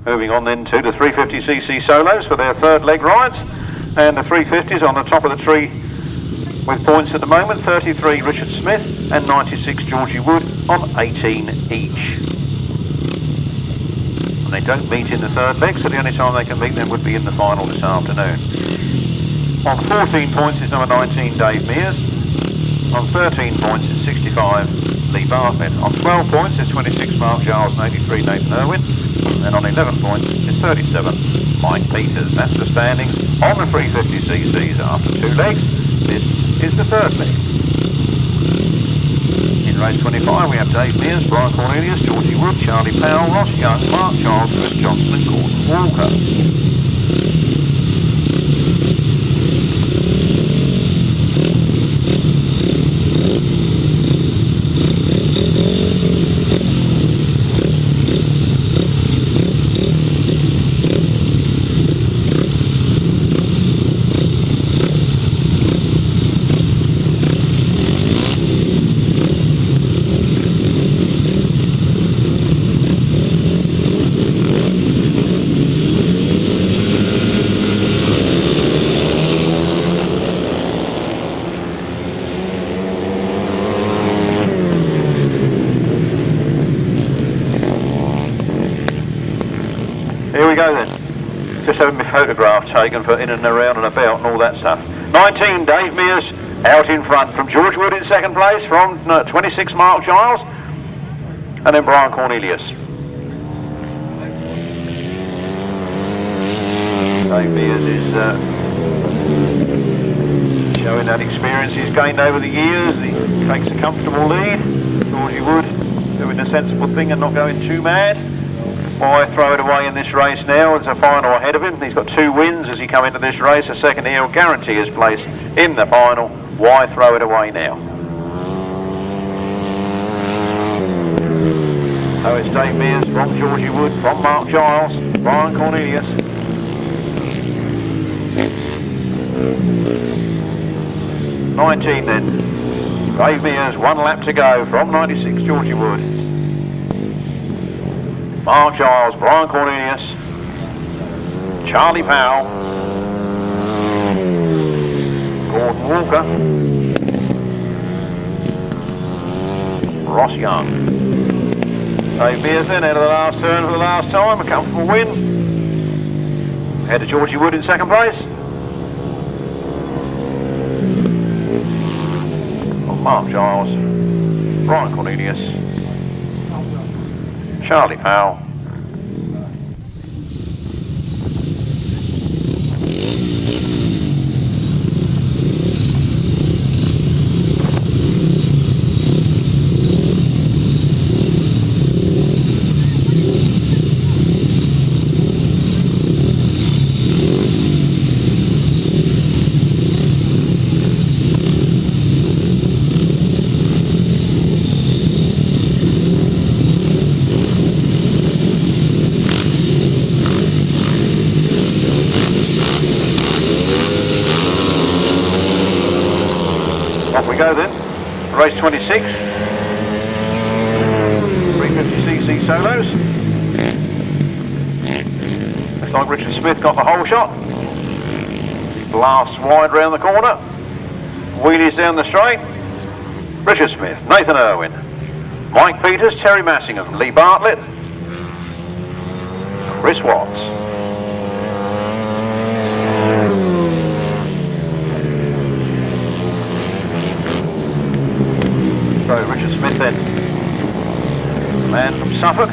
Moving on then to the 350cc solos for their third leg rides, and the 350s on the top of the tree with points at the moment, 33 Richard Smith and 96 Georgie Wood on 18 each. And they don't meet in the third leg, so the only time they can meet them would be in the final this afternoon. On 14 points is number 19 Dave Mears, on 13 points is 65 Lee Bartlett, on 12 points is 26 Mark Giles and 83 Nathan Irwin, and on 11 points is 37 Mike Peters. That's the standings on the 350cc's after two legs. This is the third leg. In race 25 we have Dave Mears, Brian Cornelius, Georgie Wood, Charlie Powell, Ross Young, Mark Charles, Chris Johnson and Gordon Walker. Just having my photograph taken for in and around and about and all that stuff. 19 Dave Mears out in front, from George Wood in second place, from 26 Mark Giles, and then Brian Cornelius. Dave Mears is showing that experience he's gained over the years. He takes a comfortable lead. Georgie Wood doing a sensible thing and not going too mad. Why throw it away in this race now? There's a final ahead of him. He's got 2 wins as he come into this race. A second he'll guarantee his place in the final. Why throw it away now? So it's Dave Mears from Georgie Wood, from Mark Giles, Brian Cornelius. '19 then. Dave Mears, 1 lap to go from 96 Georgie Wood. Mark Giles, Brian Cornelius, Charlie Powell, Gordon Walker, Ross Young. Dave Mears then out of the last turn for the last time, a comfortable win. Head to Georgie Wood in second place. Mark Giles, Brian Cornelius, Charlie Powell, we go then, race 26, 350cc solos. Looks like Richard Smith got the whole shot. Blasts wide round the corner, wheelies down the straight. Richard Smith, Nathan Irwin, Mike Peters, Teri Massingham, Lee Bartlett, Chris Watts. So Richard Smith then, man from Suffolk,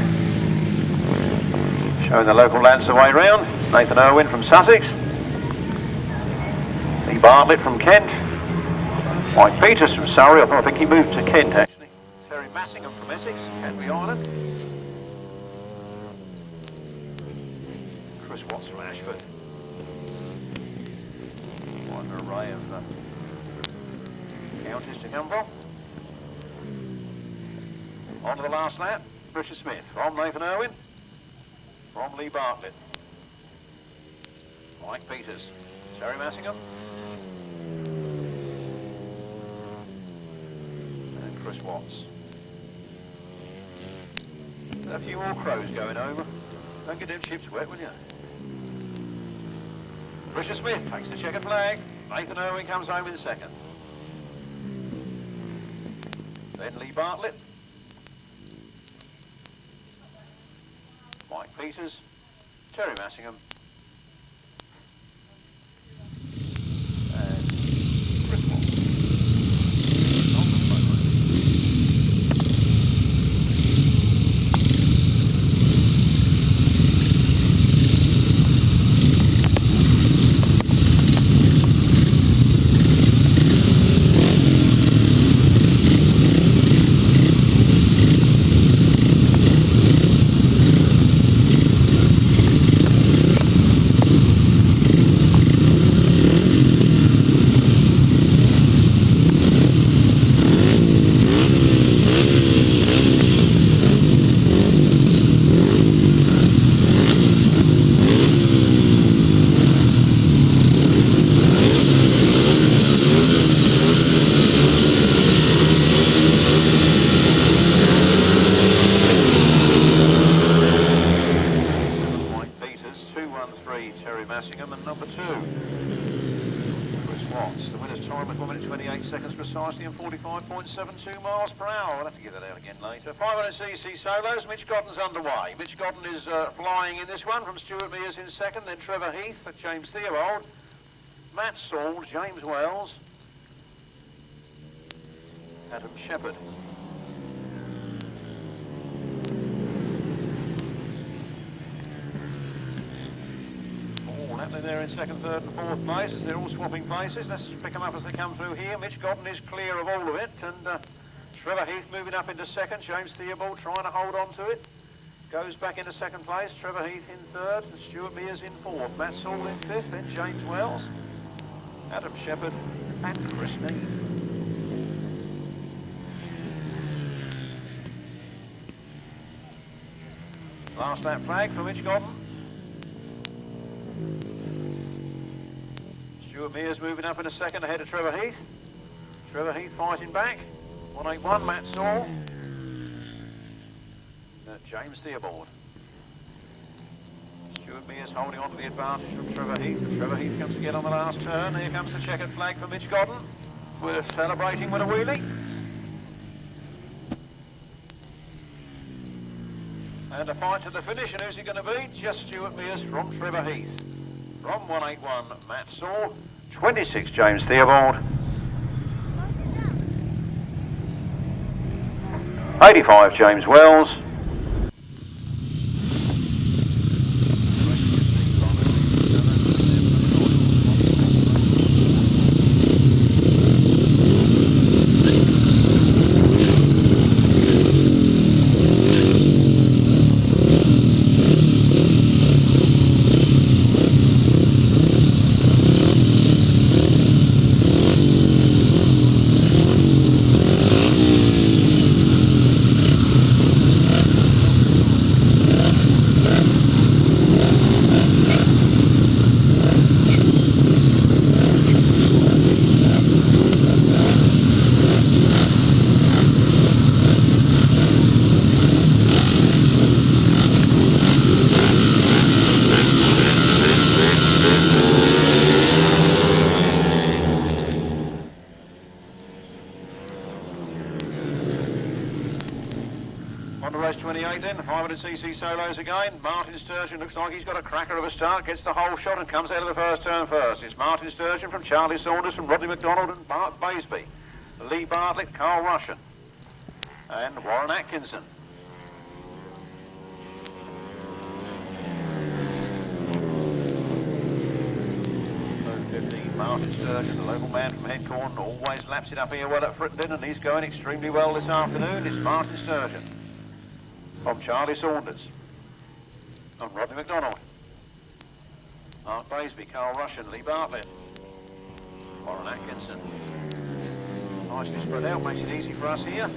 showing the local lads the way round. Nathan Irwin from Sussex, Lee Bartlett from Kent, Mike Peters from Surrey. I think he moved to Kent actually. Teri Massingham from Essex, Canterbury Island. Chris Watts from Ashford. Quite an array of counties to come from. On to the last lap, Richard Smith from Nathan Irwin, from Lee Bartlett, Mike Peters, Teri Massingham, and Chris Watts. A few more crows going over. Don't get them chips wet, will you? Richard Smith takes the checkered flag. Nathan Irwin comes home in second. Then Lee Bartlett. Mike Peters. Terry Massingham. And Chris Moore. Terry Massingham, and number 2, Chris Watts. The winner's time at 1 minute 28 seconds precisely and 45.72 miles per hour. We'll have to get that out again later. 500cc solos. Mitch Godden's underway. Mitch Godden is flying in this one from Stuart Mears in second, then Trevor Heath, James Theobald, Matt Saul, James Wells, Adam Shepherd. Happening there in second, third and fourth place as they're all swapping places. Let's pick them up as they come through here. Mitch Godden is clear of all of it, and Trevor Heath moving up into second. James Theobald trying to hold on to it. Goes back into second place. Trevor Heath in third and Stuart Mears in fourth. Matt Saul in fifth, then James Wells, Adam Shepherd and Chris Neal. Last lap flag for Mitch Godden. Stuart Mears moving up in a second ahead of Trevor Heath. Trevor Heath fighting back. 181, Matt Saul. James Theobald. Stuart Mears holding on to the advantage from Trevor Heath. Trevor Heath comes to get on the last turn. Here comes the checkered flag for Mitch Godden. We're celebrating with a wheelie. And a fight to the finish, and who's he going to beat? Just Stuart Mears from Trevor Heath. From 181, Matt Saul. 26, James Theobald. 85, James Wells. On to race 28 then, 500cc solos again. Martyn Sturgeon looks like he's got a cracker of a start, gets the whole shot and comes out of the first turn first. It's Martyn Sturgeon from Charlie Saunters, from Rodney McDonald and Baseby. Lee Bartlett, Karl Rushen and Warren Atkinson. 15, Martyn Sturgeon, the local man from Headcorn, always laps it up here well at Frittenden, and he's going extremely well this afternoon. It's Martyn Sturgeon from Charlie Saunters, from Rodney McDonald, Mark Baseby, Karl Rushen, Lee Bartlett, Warren Atkinson. Nicely spread out, makes it easy for us here.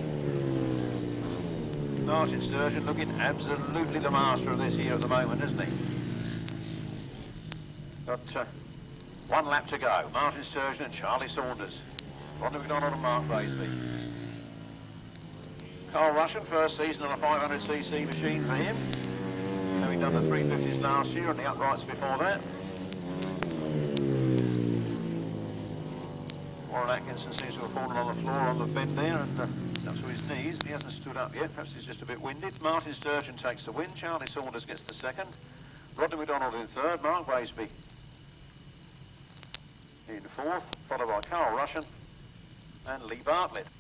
Martyn Sturgeon looking absolutely the master of this here at the moment, isn't he? Got one lap to go. Martyn Sturgeon and Charlie Saunters, Rodney McDonald and Mark Baseby. Karl Rushen, first season on a 500cc machine for him. You know, he done the 350s last year and the uprights before that. Warren Atkinson seems to have fallen on the floor on the bed there and up to his knees, but he hasn't stood up yet. Perhaps he's just a bit winded. Martyn Sturgeon takes the win. Charlie Saunters gets the second. Rodney McDonald in third. Mark Baseby in fourth, followed by Karl Rushen and Lee Bartlett.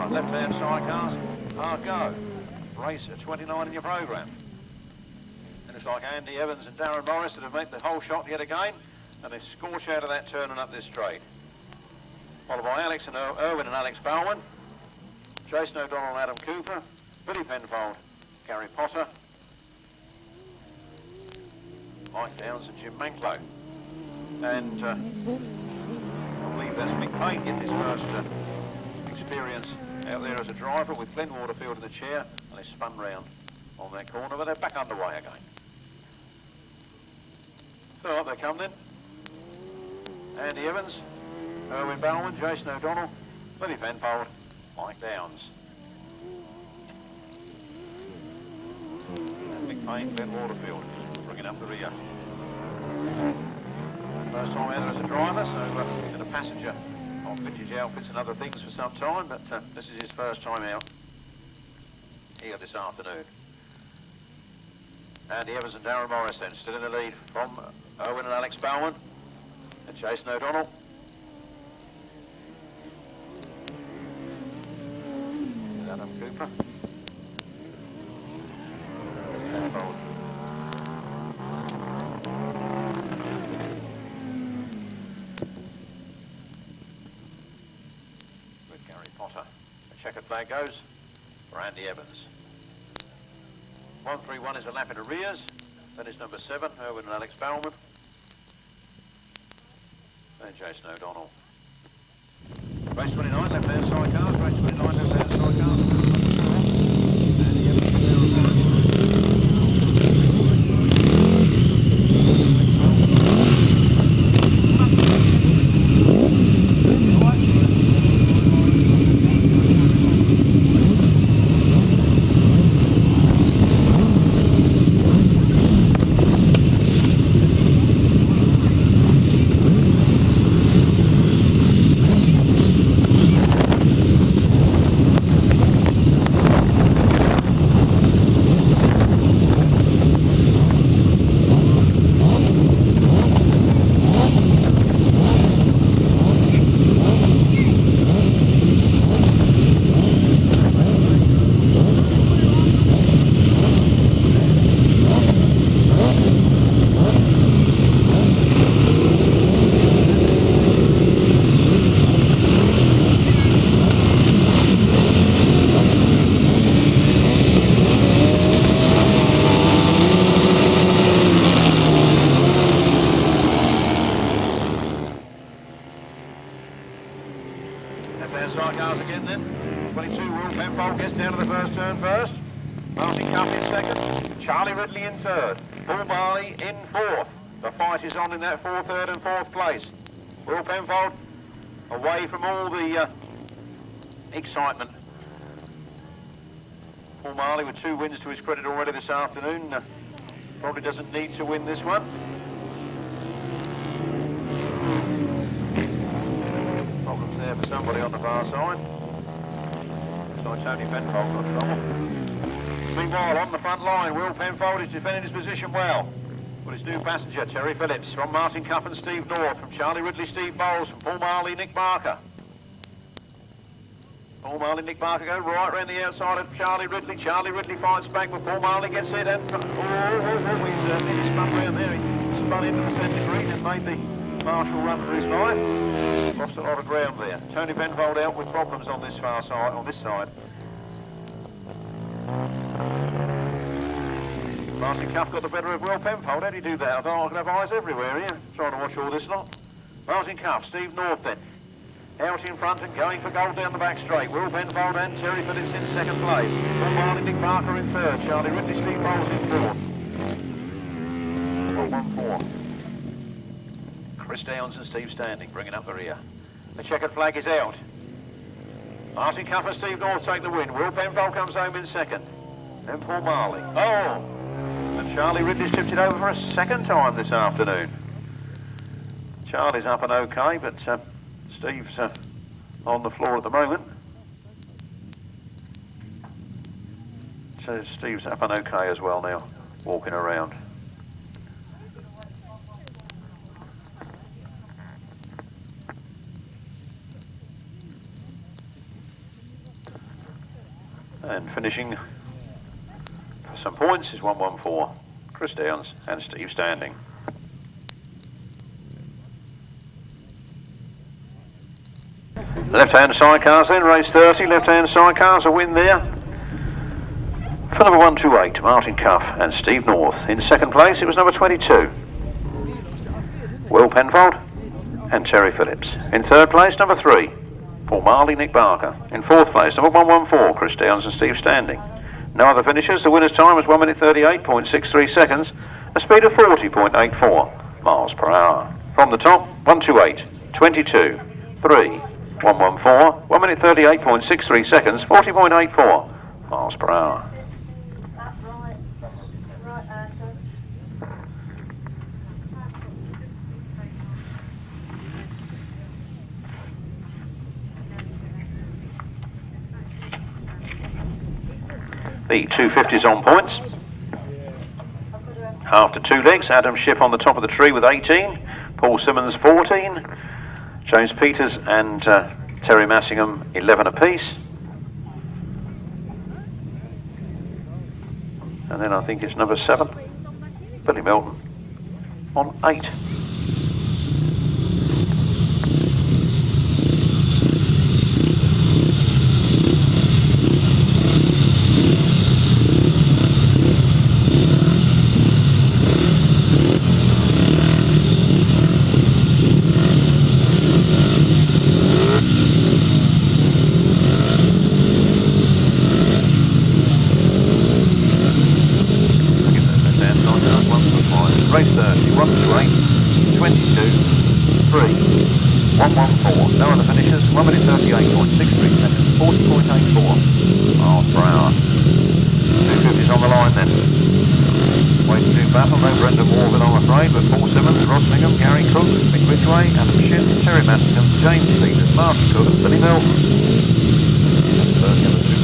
Left-hand sidecars, hard go. Race at 29 in your programme. And it's like Andy Evans and Darren Morris that have made the whole shot yet again, and they scorch out of that turn and up this straight. Followed by Alex and Owen and Alex Bowman, Jason O'Donnell and Adam Cooper, Billy Penfold, Gary Potter, Mike Downs and Jim Manklow. And I believe that's Mick Payne getting his first experience out there as a driver with Glenn Waterfield in the chair, and they spun round on that corner, but they're back underway again. So up they come then. Andy Evans, Owen Bowman, Jason O'Donnell, Billy Penfold, Mike Downs. And Mick Payne, Glenn Waterfield, bringing up the rear. First time out there as a driver, so been a passenger on vintage outfits and other things for some time, but this is his first time out here this afternoon. Andy Evans and Darren Morris then still in the lead from Owen and Alex Bowman and Jason O'Donnell. And Adam Cooper. Penfold. Checkered flag goes for Andy Evans. 131 is a lap in arrears. Then is number 7, Owen and Alex Bowman. And Jason O'Donnell. Race 29, left-hand side cars. Race 29, left-hand side cars. Andy Evans. in first. Martyn Cuff in second. Charlie Ridley in third. Paul Barley in fourth. The fight is on in that third and fourth place. Will Penfold away from all the excitement. Paul Marley with 2 wins to his credit already this afternoon. Probably doesn't need to win this one. Problems there for somebody on the far side. Looks like Tony Penfold got trouble. Meanwhile, on the front line, Will Penfold is defending his position well. But his new passenger, Terry Phillips, from Martyn Cuff and Steve North, from Charlie Ridley, Steve Bowles, from Paul Marley, Nick Barker. Paul Marley, Nick Barker go right round the outside of Charlie Ridley. Charlie Ridley fights back, but Paul Marley gets it and he's spun round there. He spun into the centre green and made the marshal run for his life. Lost a lot of ground there. Tony Penfold out with problems on this far side, on this side. Martyn Cuff got the better of Will Penfold. How do you do that? I thought I could have eyes everywhere here. Trying to watch all this lot. Martyn Cuff, Steve North then. Out in front and going for gold down the back straight. Will Penfold and Terry Phillips in second place. Paul Marley, Nick Barker in third. Charlie Ridley, Steve Bowles in fourth. 1-1-4. Chris Downs and Steve Standing bringing up the rear. The checkered flag is out. Martyn Cuff and Steve North take the win. Will Penfold comes home in second. Then Paul Marley. Oh! And Charlie Ridley's tipped it over for a second time this afternoon. Charlie's up and okay, but Steve's on the floor at the moment. So Steve's up and okay as well now, walking around. And finishing for some points is 1-1-4, Chris Downs and Steve Standing. Left-hand sidecars then, race 30, left-hand sidecars, a win there. For number 128, Martyn Cuff and Steve North. In second place, it was number 22, Will Penfold and Terry Phillips. In third place, number 3, Paul Marley, Nick Barker. In fourth place, number 114, Chris Downs and Steve Standing. No other finishers. The winner's time was 1 minute 38.63 seconds, a speed of 40.84 miles per hour. From the top, 128, 22, 3, 114, 1 minute 38.63 seconds, 40.84 miles per hour. The 250s on points. After 2 legs, Adam Shipp on the top of the tree with 18, Paul Simmons 14, James Peters and Terry Massingham 11 apiece. And then I think it's number 7, Billy Melton on 8. Race 30, 128, 22, 3, 114. No other finishers, 1 minute 38.63 seconds, 40.84 miles per hour. 250s on the line then. Way to do battle, no Brendan Morgan I'm afraid, but Paul Simmons, Ross Bingham, Gary Cook, Mick Ridgway, Adam Shipp, Terry Massingham, James Peters, Martyn Cook and Billy Melton. That's the first ever 2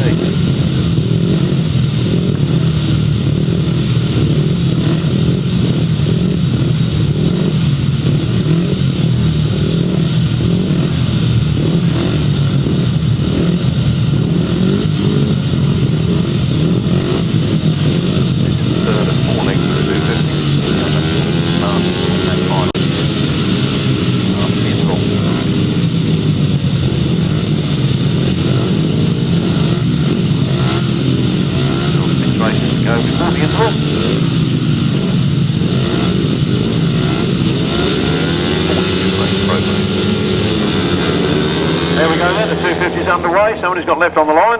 There we go then, the 250's underway, somebody's got left on the line.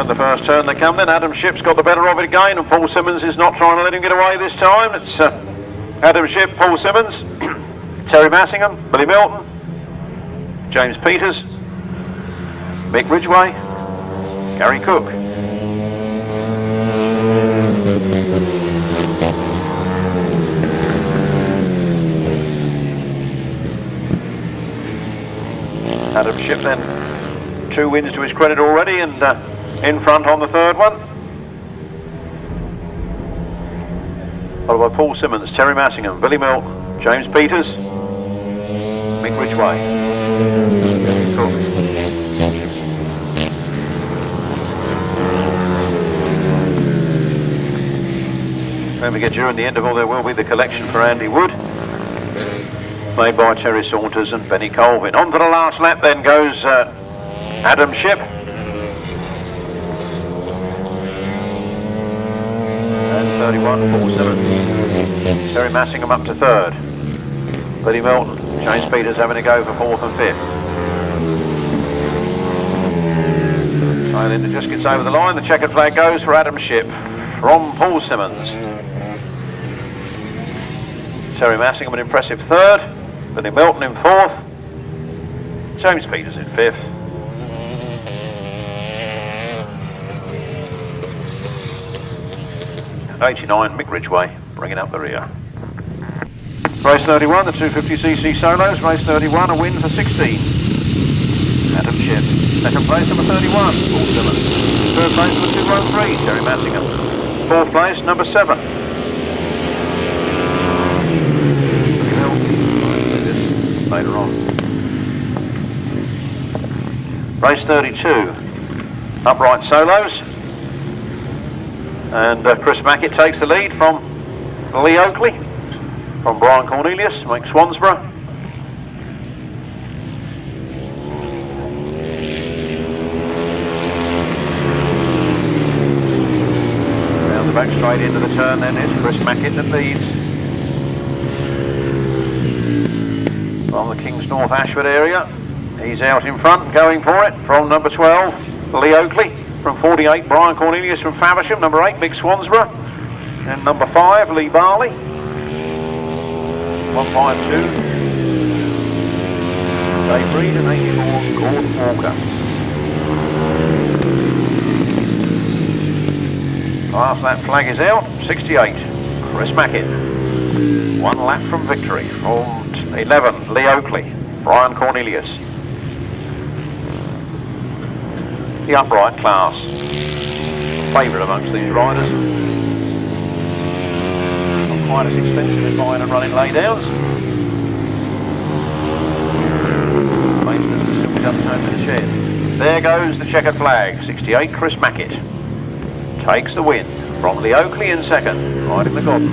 And the first turn they come then, Adam Shipp's got the better of it again, and Paul Simmons is not trying to let him get away this time. It's Adam Shipp, Paul Simmons, Teri Massingham, Billy Milton, James Peters, Mick Ridgway, Gary Cook. Adam Shipp then 2 wins to his credit already, and in front on the third one. Followed by Paul Simmons, Teri Massingham, Billy Milton, James Peters, Mick Ridgway, Gary Cook. Don't forget, during the interval there will be the collection for Andy Wood, made by Terry Saunters and Benny Colvin. On to the last lap then goes Adam Shipp. And 31, Paul Simmons. Teri Massingham up to third. Billy Milton, James Peters having a go for fourth and fifth. So then it just gets over the line. The checkered flag goes for Adam Shipp from Paul Simmons. Teri Massingham an impressive third. Billy Milton in fourth. James Peters in fifth. And 89, Mick Ridgway bringing up the rear. Race 31, the 250cc solos. Race 31, a win for 16. Adam Shipp. Second place, number 31, Paul Simmons. Third place, number 203, Teri Massingham. Fourth place, number 7. Later on. Race 32, upright solos, and Chris Mackett takes the lead from Lee Oakley, from Brian Cornelius, Mike Swansborough. Around the back straight into the turn then is Chris Mackett that leads. From the Kings North Ashford area, he's out in front, going for it from number 12, Lee Oakley. From 48, Brian Cornelius from Faversham. Number 8, Mick Swansborough. And number 5, Lee Barley. 152, Dave Reed, and 84, Gordon Walker. Last lap flag is out, 68, Chris Mackett. 1 lap from victory. From 11, Lee Oakley, Brian Cornelius. The upright class, favourite amongst these riders. Not quite as expensive as buying and running laydowns. Maintenance still just home to the shed. There goes the checkered flag, 68, Chris Mackett. Takes the win from Lee Oakley in second, riding the Godden.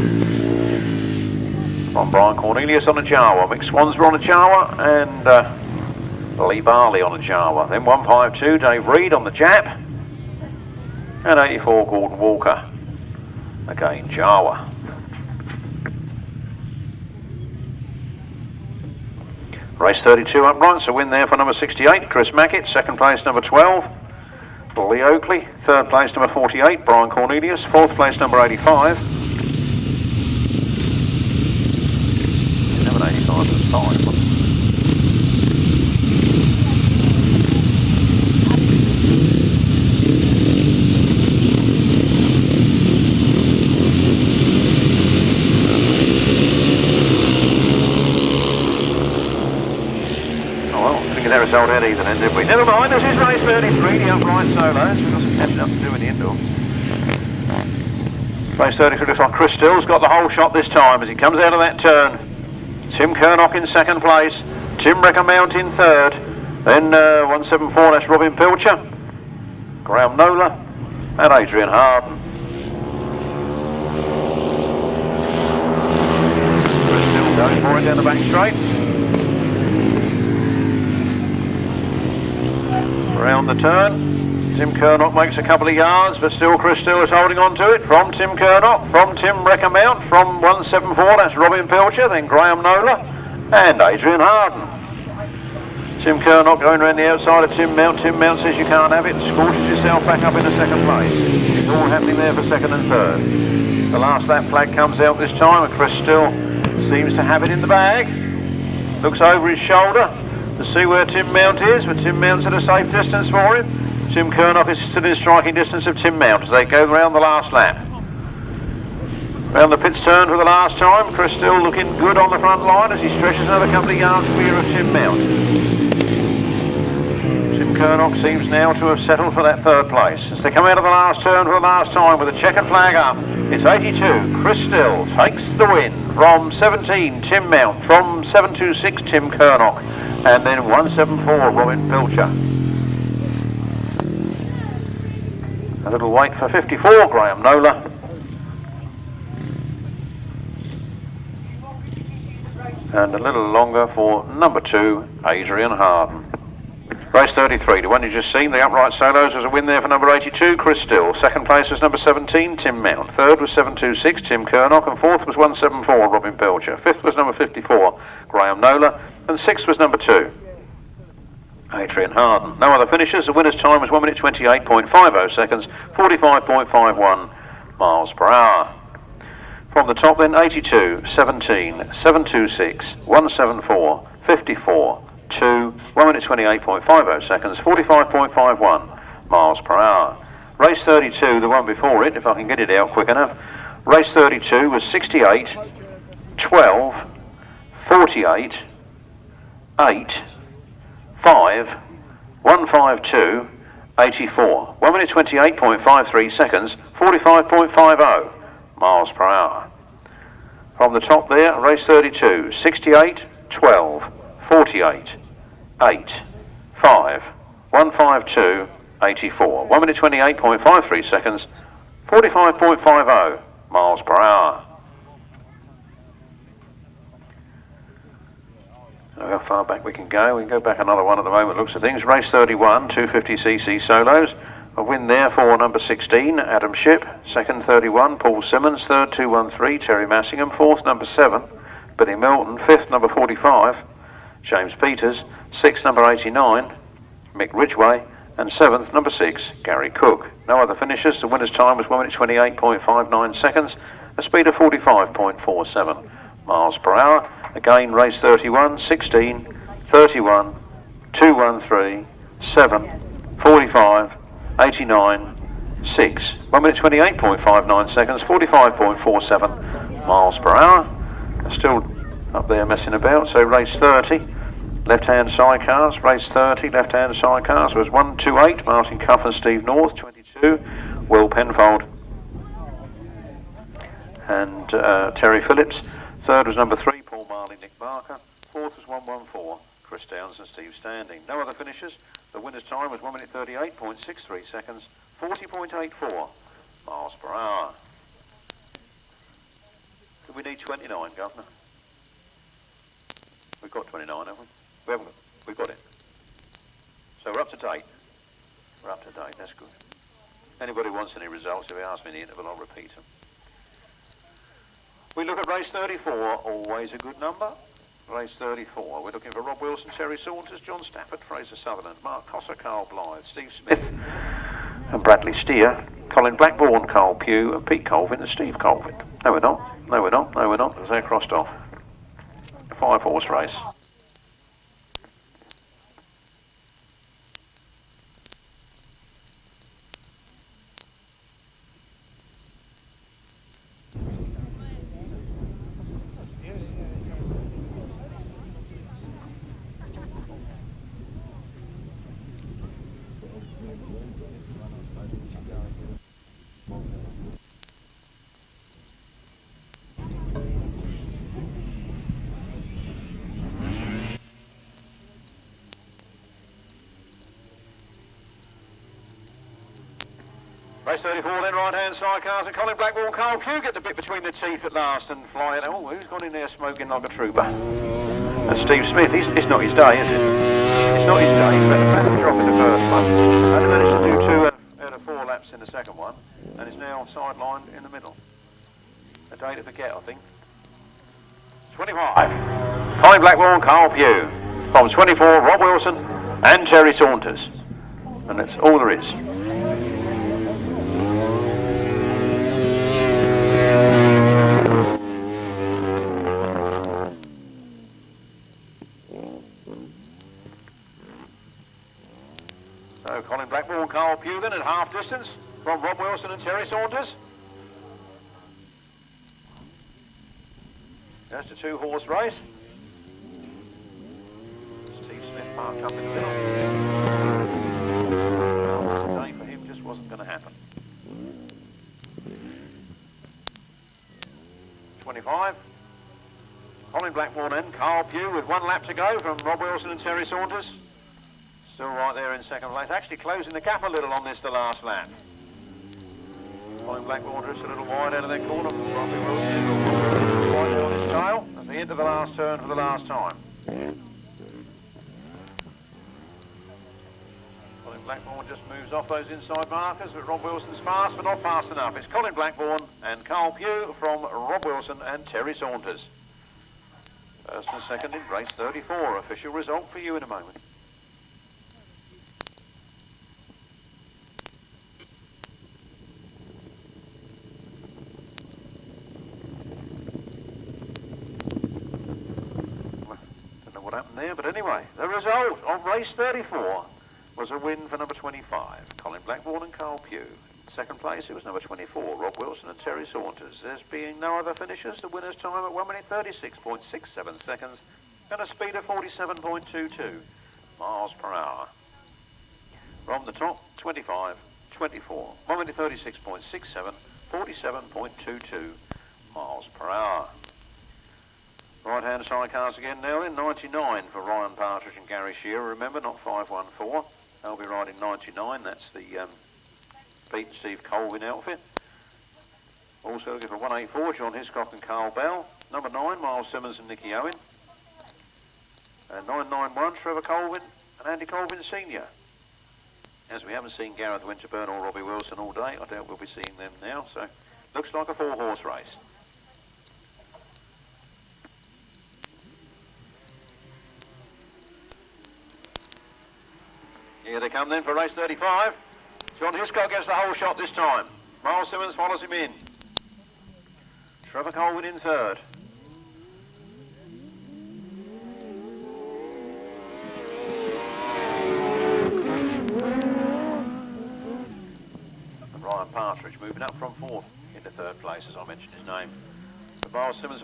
From Brian Cornelius on a Jawa, Mick Swansborough on a Jawa, and Lee Barley on a Jawa. Then 152, Dave Reed on the Jap, and 84, Gordon Walker. Again, Jawa. Race 32 uprights, a win there for number 68, Chris Mackett. Second place, number 12, Lee Oakley. Third place, number 48, Brian Cornelius. Fourth place, number 85. 85 to 5. Oh well, figured that result out either then, did we? Never mind, this is race 33, the upright solos. We've got some catching up to do in the indoor. Race 33 looks like Chris Still's got the whole shot this time as he comes out of that turn. Tim Curnock in second place, Tim Reckermount in third, then 174, that's Robin Pilcher, Graham Nola, and Adrian Harden. Chris Still going for it down the back straight. Around the turn, Tim Curnock makes a couple of yards, but still Chris Still is holding on to it. From Tim Curnock, from Tim Reckermount, from 174, that's Robin Pilcher, then Graham Nola, and Adrian Harden. Tim Curnock going around the outside of Tim Mount. Tim Mount says you can't have it and scorches yourself back up into second place. It's all happening there for second and third. The last lap flag comes out this time and Chris still seems to have it in the bag. Looks over his shoulder to see where Tim Mount is, but Tim Mount's at a safe distance for him. Tim Curnock is still in striking distance of Tim Mount as they go round the last lap. Round the pits turn for the last time. Chris still looking good on the front line as he stretches another couple of yards clear of Tim Mount. Tim Curnock seems now to have settled for that third place. As they come out of the last turn for the last time with a checkered flag up, it's 82. Chris Still takes the win from 17, Tim Mount, from 726, Tim Curnock, and then 174, Robin Pilcher. A little wait for 54, Graham Nola. And a little longer for number 2, Adrian Harden. Race 33, the one you just seen, the upright solos, was a win there for number 82, Chris Still. Second place was number 17, Tim Mount. Third was 726, Tim Curnock. And fourth was 174, Robin Pilcher. Fifth was number 54, Graham Nola. And sixth was number 2, Adrian Harden. No other finishers. The winner's time was 1 minute 28.50 seconds, 45.51 miles per hour. From the top then, 82, 17, 726, 174, 54, 2, 1 minute 28.50 seconds, 45.51 miles per hour. Race 32, the one before it, if I can get it out quick enough. Race 32 was 68, 12, 48, 8, 5, 152, 84. 1 minute 28.53 seconds, 45.50 miles per hour. From the top there, race 32, 68, 12, 48, 8, 5, 152, 84. 1 minute 28.53 seconds, 45.50 miles per hour. So how far back we can go? We can go back another one at the moment, looks of things. Race 31, 250cc solos. A win there for number 16, Adam Shipp. Second, 31, Paul Simmons. Third, 213, Teri Massingham. Fourth, number 7, Billy Milton. Fifth, number 45, James Peters. Sixth, number 89, Mick Ridgway. And seventh, number 6, Gary Cook. No other finishers. The winner's time was 1 minute 28.59 seconds, a speed of 45.47 miles per hour. Again, race 31, 16, 31, 213, 7, 45, 89, 6. 1 minute 28.59 seconds, 45.47 miles per hour. They're still up there messing about. So race 30, left-hand sidecars. Race 30, left-hand sidecars was 128, Martin Cuff and Steve North. 22, Will Penfold and Terry Phillips. Third was number 3, Paul Marley, Nick Barker. Fourth was 114, Chris Downs and Steve Standing. No other finishers. The winner's time was 1 minute 38.63 seconds, 40.84 miles per hour. Do we need 29, Governor? We've got 29, haven't we? We haven't got, we've got it. So we're up to date. We're up to date, that's good. Anybody wants any results, if they ask me in the interval, I'll repeat them. We look at race 34, always a good number. Race 34, we're looking for Rob Wilson, Terry Saunters, John Stafford, Fraser Sutherland, Mark Cossar, Karl Blythe, Steve Smith and Bradley Steer, Colin Blackbourn, Karl Pugh and Pete Colvin and Steve Colvin. No we're not, no we're not, no we're not, because they're crossed off. A 5-horse race. Race 34 then, right-hand side cars, and Colin Blackbourn, Karl Pugh get the bit between the teeth at last and fly it. Oh, who's gone in there smoking like a trooper? That's Steve Smith. It's not his day, is it? It's not his day. He's had a fast drop in the first one. Only managed to do 2 out of 4 laps in the second one, and is now sidelined in the middle. A day to forget, I think. 25. Colin Blackbourn, Karl Pugh. from 24, Rob Wilson and Teri Saunters. And that's all there is. So Colin Blackbourn, Karl Pugh then at half distance from Rob Wilson and Teri Saunters. Just a two-horse race. Steve Smith parked up in the middle. Today for him just wasn't going to happen. 25. Colin Blackbourn and Karl Pugh with 1 lap to go from Rob Wilson and Teri Saunters. Still right there in second place. Actually closing the gap a little on this the last lap. Colin Blackbourn just a little wide out of that corner. Rob Wilson wide out on his tail. That's the end of the last turn for the last time. Colin Blackbourn just moves off those inside markers, but Rob Wilson's fast, but not fast enough. It's Colin Blackbourn and Karl Pugh from Rob Wilson and Teri Saunters. First and second in race 34. Official result for you in a moment. There, but anyway, the result of race 34 was a win for number 25, Colin Blackbourn and Karl Pugh. In second place, it was number 24, Rob Wilson and Teri Saunters. There's being no other finishers. The winner's time at 1 minute 36.67 seconds and a speed of 47.22 miles per hour. From the top, 25, 24, 1 minute 36.67, 47.22 miles per hour. Right-hand Sidecars again now in 99 for Ryan Partridge and Gary Shearer. Remember, not 514. They'll be riding 99. That's the Pete and Steve Colvin outfit. Also looking for 184, John Hiscock and Karl Bell. Number 9, Miles Simmons and Nicky Owen. And 991, Trevor Colvin and Andy Colvin Senior. As we haven't seen Gareth Winterburn or Robbie Wilson all day, I doubt we'll be seeing them now. So, looks like a 4-horse race. Here they come then for race 35. John Hiscock gets the whole shot this time. Miles Simmons follows him in. Trevor Colvin in third. And Ryan Partridge moving up from fourth into third place, as I mentioned his name. But Miles Simmons,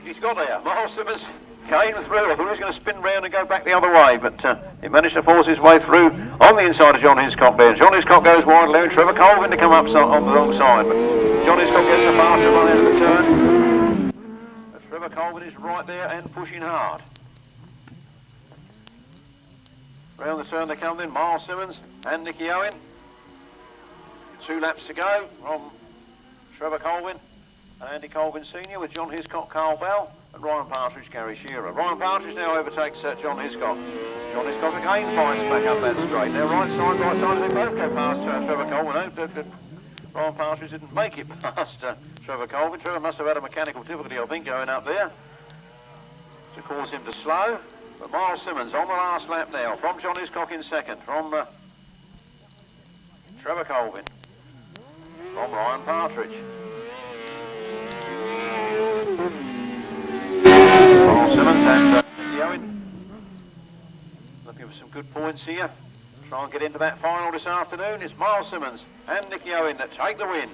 he's got there. Miles Simmons came through. I thought he was going to spin round and go back the other way, but he managed to force his way through on the inside of John Hiscock there. John Hiscock goes wide, allowing Trevor Colvin to come up on the wrong side, but John Hiscock gets the faster run out of the turn. But Trevor Colvin is right there and pushing hard. Round the turn they come then, Miles Simmons and Nicky Owen. 2 laps to go from Trevor Colvin and Andy Colvin Senior with John Hiscock, Karl Bell and Ryan Partridge, Gary Shearer. Ryan Partridge now overtakes John Hiscock. John Hiscock again finds back up that straight. Now right side, they both go past Trevor Colvin. Ryan Partridge didn't make it past Trevor Colvin. Trevor must have had a mechanical difficulty, I think, going up there to cause him to slow. But Miles Simmons on the last lap now from John Hiscock in second, from Trevor Colvin, from Ryan Partridge. Miles Simmons and Nicky Owen looking for some good points here. Try and get into that final this afternoon. It's Miles Simmons and Nicky Owen that take the win.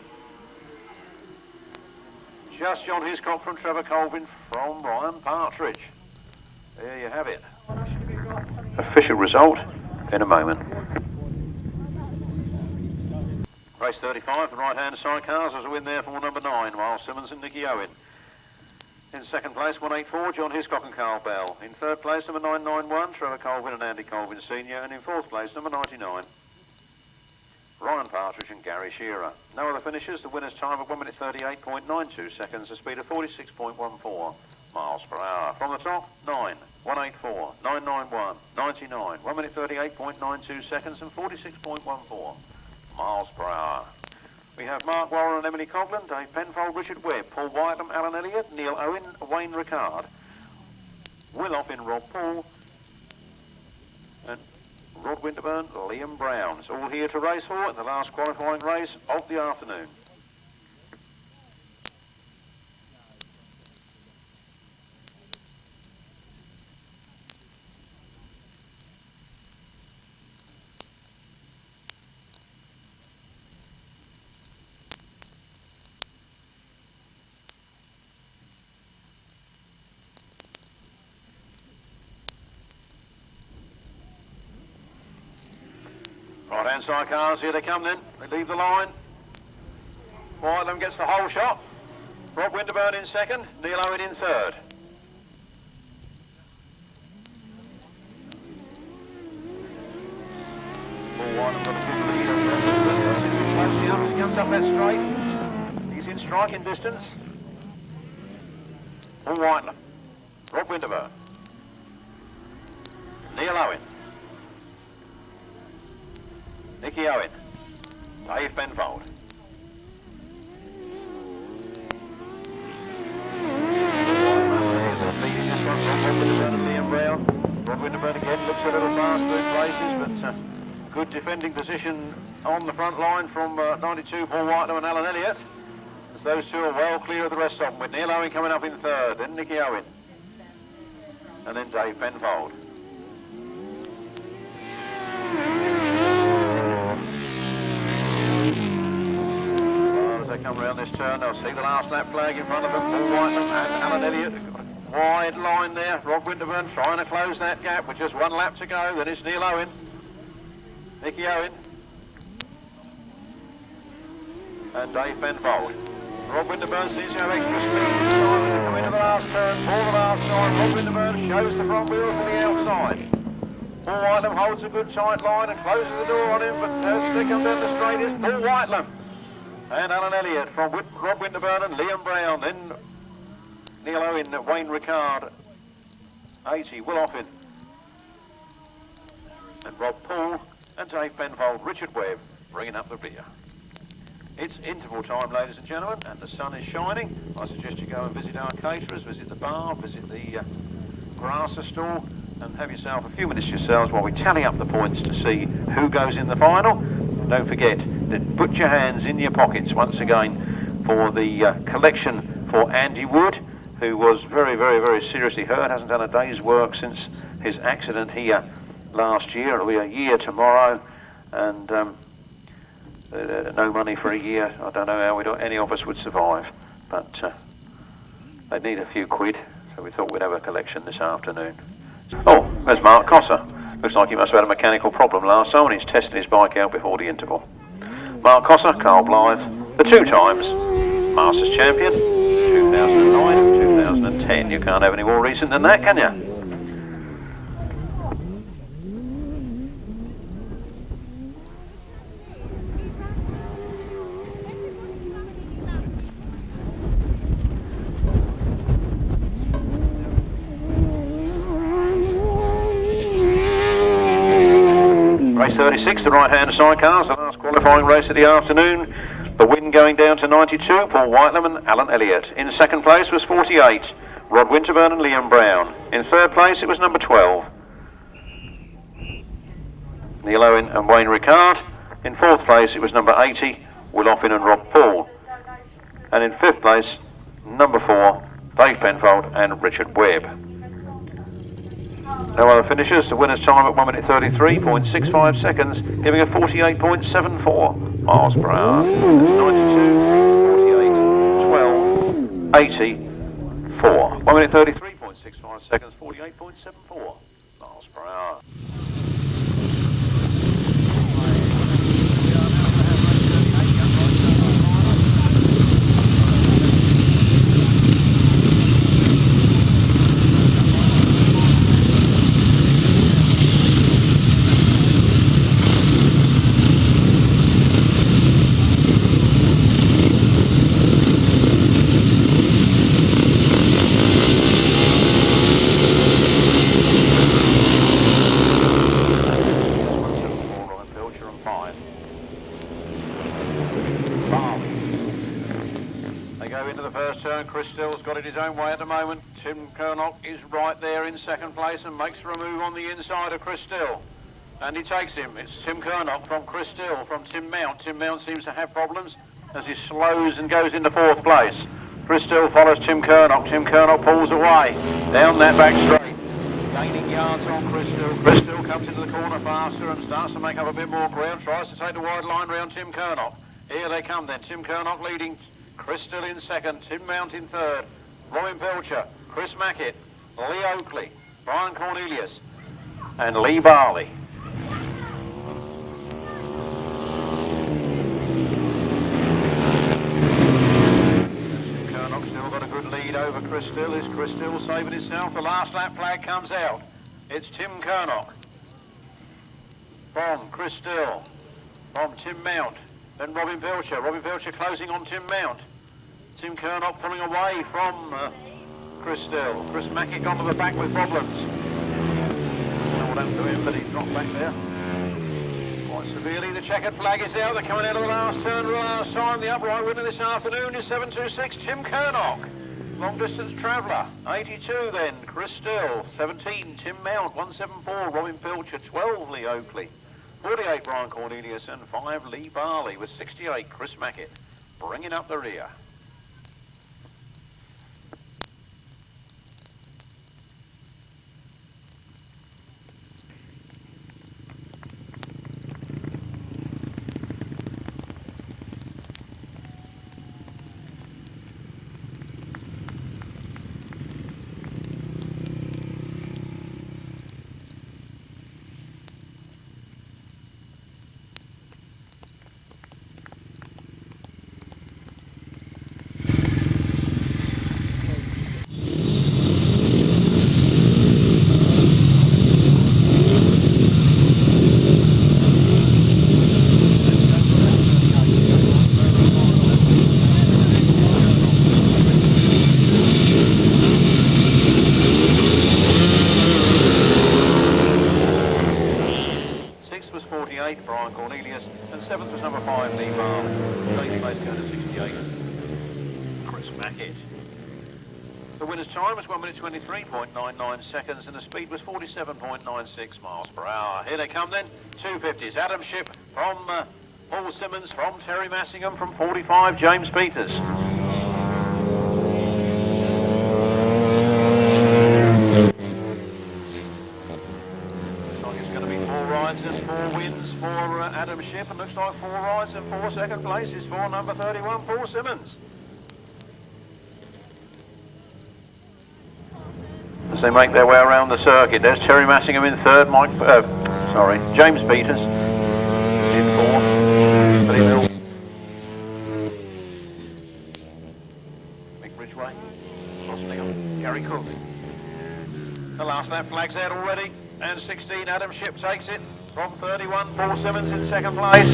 Just John Hiscock from Trevor Colvin from Ryan Partridge. There you have it. Official result in a moment. Race 35, the right-hand Sidecars. There's a win there for number 9, Miles Simmons and Nicky Owen. In second place, 184, John Hiscock and Karl Bell. In third place, number 991, Trevor Colvin and Andy Colvin Senior. And in fourth place, number 99, Ryan Partridge and Gary Shearer. No other finishers. The winner's time of 1 minute 38.92 seconds, a speed of 46.14 miles per hour. From the top, 9, 184, 991, 99, 1 minute 38.92 seconds and 46.14 miles per hour. We have Mark Warren and Emily Coughlin, Dave Penfold, Richard Webb, Paul Whiteham, Alan Elliott, Neil Owen, Wayne Ricard, in Rob Paul and Rod Winterburn, Liam Brown. It's all here to race for in the last qualifying race of the afternoon. Right-hand side cars, here they come then. They leave the line. Whitelam gets the whole shot. Rob Winterburn in second, Neil Owen in third. Whitelam got a good lead on Winterburn. He comes up that straight. He's in striking distance. Whitelam. Rob Winterburn. Neil Owen. Nicky Owen, Dave Penfold. Liam Brown. Rod Winterburn again looks a little fast through places, but good defending position on the front line from 92 Paul Whitelam and Alan Elliott. As those two are well clear of the rest of them, with Neil Owen coming up in third, then Nicky Owen, and then Dave Penfold. They come around this turn, they'll see the last lap flag in front of them. Paul Whitelam and Alan Elliott, wide line there. Rod Winterburn trying to close that gap with just one lap to go. Then it's Neil Owen, Nicky Owen, and Dave Penfold. Rod Winterburn seems to have extra speed this time as they come into the last turn. For the last time, Rod Winterburn shows the front wheel from the outside. Paul Whitelam holds a good tight line and closes the door on him, but stick him down the straight is Paul Whitelam. And Alan Elliott from Rob Winterburn and Liam Brown. Then Neil Owen, Wayne Ricard, 80, Will Offin, and Rob Paul and Dave Penfold, Richard Webb bringing up the rear. It's interval time, ladies and gentlemen, and the sun is shining. I suggest you go and visit our caterers, visit the bar, visit the grasser stall, and have yourself a few minutes yourselves while we tally up the points to see who goes in the final. Don't forget to put your hands in your pockets once again for the collection for Andy Wood, who was very, very, very seriously hurt, hasn't done a day's work since his accident here last year. It'll be a year tomorrow, and no money for a year. I don't know how any of us would survive, but they'd need a few quid, so we thought we'd have a collection this afternoon. Oh, there's Mark Cossar. Looks like he must have had a mechanical problem last time and he's testing his bike out before the interval. Mark Cossar, Karl Blythe, the 2 times Masters champion, 2009, 2010. You can't have any more recent than that, can you? Race 36, the right-hand sidecars, the last qualifying race of the afternoon. The win going down to 92, Paul Whitelam and Alan Elliott. In second place was 48, Rod Winterburn and Liam Brown. In third place it was number 12, Neil Owen and Wayne Ricard. In fourth place it was number 80, Will Offin and Rob Paul. And in fifth place, number 4, Dave Penfold and Richard Webb. No other finishers. The winner's time at 1 minute 33.65 seconds, giving a 48.74 miles per hour. 92, 48, 12, 84. 1 minute 33.65 seconds, 48.74 miles per hour. Got it his own way at the moment. Tim Curnock is right there in second place and makes for a move on the inside of Chris Still. And he takes him. It's Tim Curnock from Chris Still, from Tim Mount. Tim Mount seems to have problems as he slows and goes into fourth place. Chris Still follows Tim Curnock. Tim Curnock pulls away down that back straight. Gaining yards on Chris Still. Chris Still comes into the corner faster and starts to make up a bit more ground. Tries to take the wide line round Tim Curnock. Here they come then. Tim Curnock leading. Chris Still in second. Tim Mount in third. Robin Pilcher. Chris Mackett. Lee Oakley. Brian Cornelius. And Lee Barley. Still got a good lead over Chris Still. Is Chris Still saving himself? The last lap flag comes out. It's Tim Curnock from Chris Still, from Tim Mount, then Robin Pilcher. Robin Pilcher closing on Tim Mount. Tim Curnock pulling away from Chris Still. Chris Mackett gone to the back with problems. I don't know what happened to him, but he's dropped back there quite severely. The checkered flag is out. They're coming out of the last turn for the last time. The upright winner this afternoon is 726 Tim Curnock. Long distance traveller. 82 then Chris Still. 17 Tim Mount. 174 Robin Pilcher. 12 Lee Oakley. 48 Brian Cornelius and 5 Lee Barley with 68 Chris Mackett bringing up the rear. Brian Cornelius, and 7th was number 5, Lee Barley. 8th place going to 68, Chris Mackett. The winner's time was 1 minute 23.99 seconds, and the speed was 47.96 miles per hour. Here they come then, 250s. Adam Shipp from Paul Simmons, from Teri Massingham, from 45, James Peters. And 4 wins for Adam Shipp, and looks like 4 rides and 4 second places for number 31, Paul Simmons. As they make their way around the circuit, there's Teri Massingham in third, James Peters in fourth, Mick Ridgway, Rossingham, Gary Cook. The last lap flag's out already, and 16 Adam Shipp takes it. From 31, Paul Simmons in second place.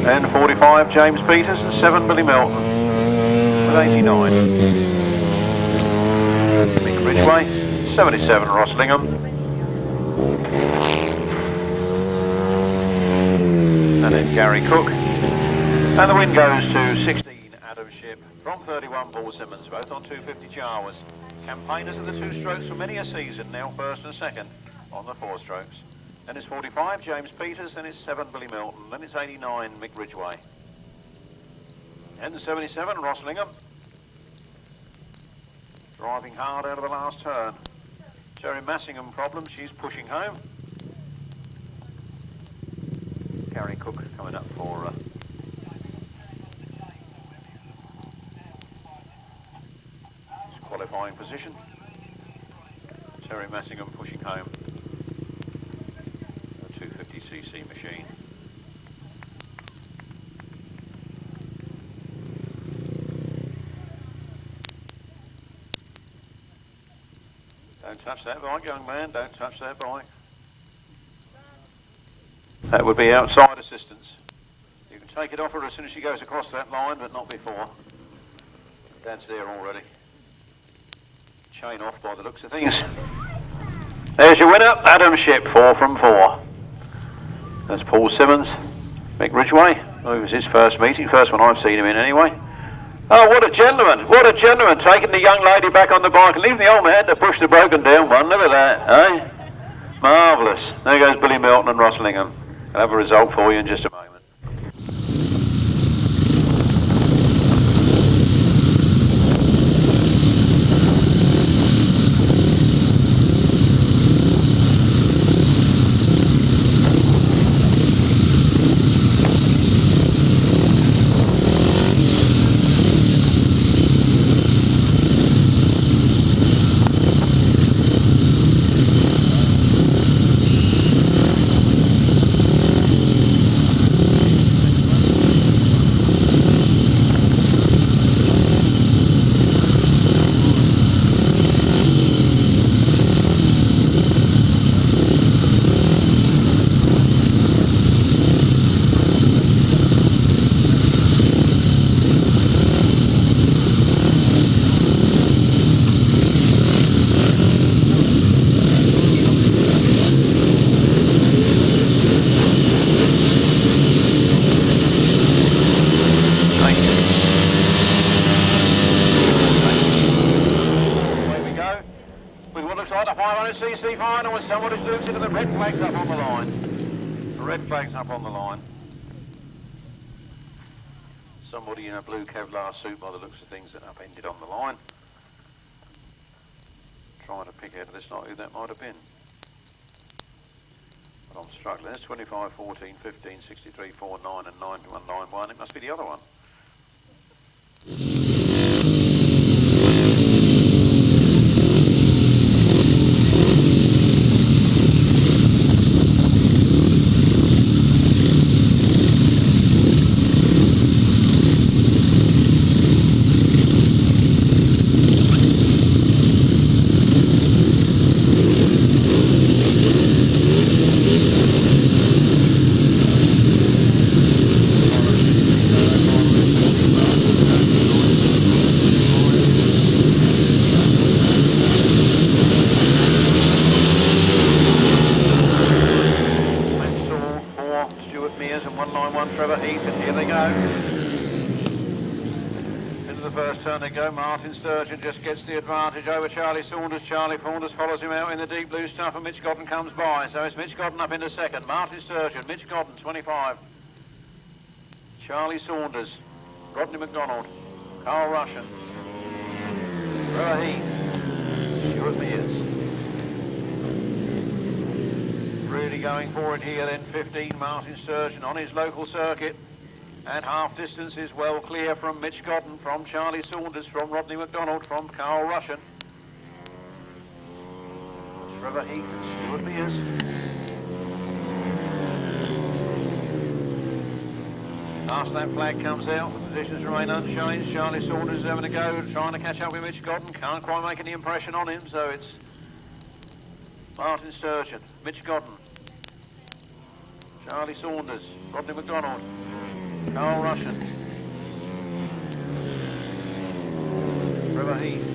And 45, James Peters, and 7, Billy Melton with 89. Mick Ridgway, 77, Rossingham. And then Gary Cook. And the win goes to 16, Adam Shipp. From 31, Paul Simmons, both on 250 Jawas. Campaigners of the 2 strokes for many a season, now first and second on the 4 strokes. Then it's 45, James Peters, then it's 7, Billy Melton, then it's 89, Mick Ridgway. And 77, Rossingham. Driving hard out of the last turn. Teri Massingham problem, she's pushing home. Gary Cook coming up for qualifying position. Teri Massingham pushing home a 250cc machine. Don't touch that bike, young man, don't touch that bike. That would be outside assistance. You can take it off her as soon as she goes across that line, but not before. Dad's there already. Chain off by the looks of things. There's your winner, Adam Shipp, 4 from 4. That's Paul Simmons. Mick Ridgway, it was his first meeting, first one I've seen him in anyway. Oh, what a gentleman, taking the young lady back on the bike and leaving the old man to push the broken down one. Look at that, eh? Marvellous. There goes Billy Melton and Massingham. I'll have a result for you in just a moment. CC final with somebody's loose into the red flags up on the line. The red flags up on the line. Somebody in a blue Kevlar suit by the looks of things that upended on the line. Trying to pick out of this night who that might have been. But I'm struggling. There's 25, 14, 15, 63, 49 and 9191. It must be the other one. Trevor, Heath, and here they go. Into the first turn they go. Martyn Sturgeon just gets the advantage over Charlie Saunters. Charlie Saunters follows him out in the deep blue stuff, and Mitch Godden comes by. So it's Mitch Godden up into second. Martyn Sturgeon, Mitch Godden, 25. Charlie Saunters, Rodney McDonald, Karl Rushen, Trevor Heath, Stuart Mears. Really going for it here then, 15, Martyn Sturgeon on his local circuit, and half distance is well clear from Mitch Godden, from Charlie Saunters, from Rodney McDonald, from Karl Rushen. Trevor Heath and Stuart Mears. Last that flag comes out, the positions remain unchanged. Charlie Saunters is having a go, trying to catch up with Mitch Godden, can't quite make any impression on him, so it's Martyn Sturgeon, Mitch Godden, Charlie Saunters, Rodney McDonald, Karl Rushen, Trevor Heath,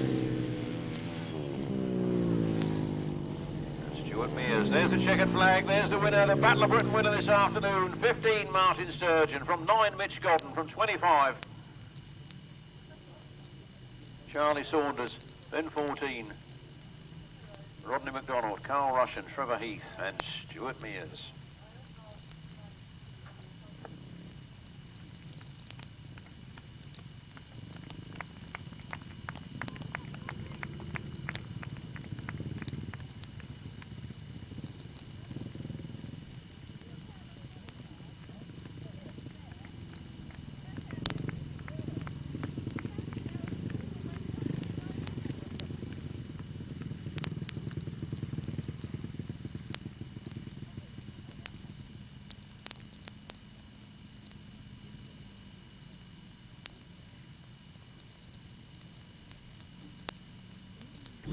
and Stuart Mears. There's the checkered flag, there's the winner, the Battle of Britain winner this afternoon. 15, Martyn Sturgeon, from 9, Mitch Godden, from 25, Charlie Saunters, then 14. Rodney McDonald, Karl Rushen, Trevor Heath and Stuart Mears.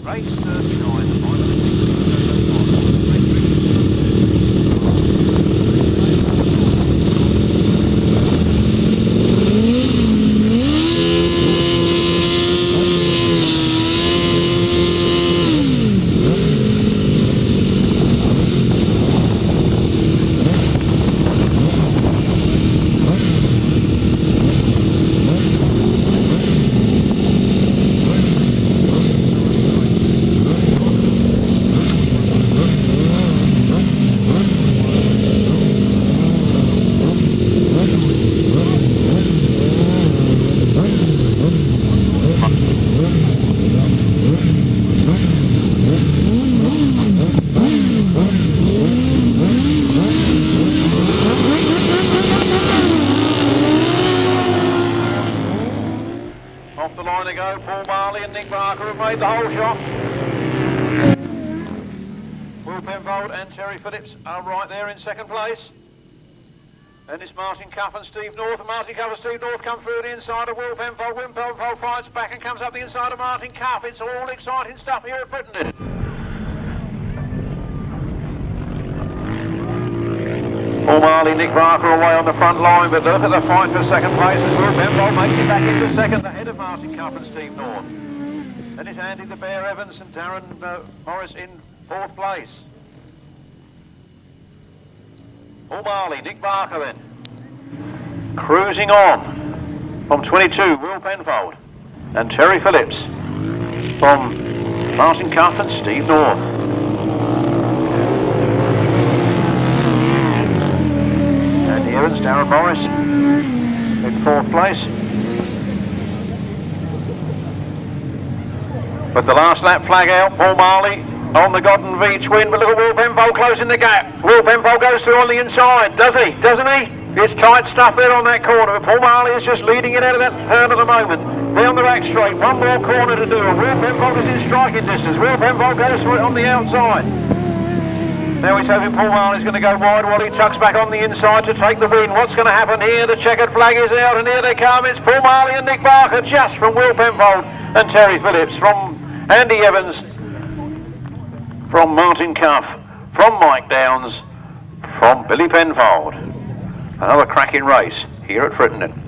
Race 39, the final. have made the whole shot. Will Penfold and Teri Phillips are right there in second place. Then it's Martyn Cuff and Steve North. Martyn Cuff and Steve North come through the inside of Will Penfold. Will Penfold fights back and comes up the inside of Martyn Cuff. It's all exciting stuff here at Britain. Paul Marley, Nick Barker away on the front line, but look at the fight for second place as Will Penfold makes it back into second ahead of Martyn Cuff and Steve North. Then it's Andy the Bear Evans and Darren Morris in fourth place. Paul Marley, Nick Barker then. Cruising on from 22, Will Penfold and Teri Phillips from Martyn Cuff and Steve North. Andy Evans, Darren Morris in fourth place. With the last lap flag out, Paul Marley on the Godden V twin, but look at Will Penfold closing the gap. Will Penfold goes through on the inside, does he? Doesn't he? It's tight stuff there on that corner, but Paul Marley is just leading it out of that turn at the moment. Down the back straight, one more corner to do, and Will Penfold is in striking distance. Will Penfold goes through it on the outside. Now he's hoping Paul Marley's going to go wide while he tucks back on the inside to take the win. What's going to happen here? The checkered flag is out, and here they come. It's Paul Marley and Nick Barker, just from Will Penfold and Teri Phillips, from Andy Evans, from Martyn Cuff, from Mike Downs, from Billy Penfold. Another cracking race here at Frittenden.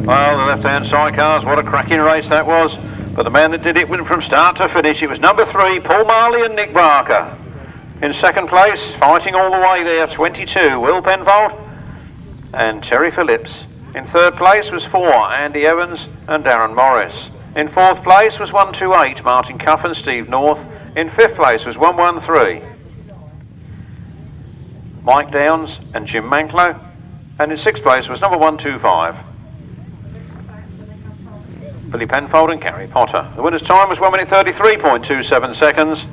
Well, the left-hand sidecars, what a cracking race that was. But the man that did it went from start to finish. It was number 3, Paul Marley and Nick Barker. In second place, fighting all the way there, 22, Will Penfold and Teri Phillips. In third place was 4, Andy Evans and Darren Morris. In fourth place was 128, Martyn Cuff and Steve North. In fifth place was 113, Mike Downs and Jim Manklow. And in sixth place was number 125, Billy Penfold and Gary Potter. The winner's time was 1 minute 33.27 seconds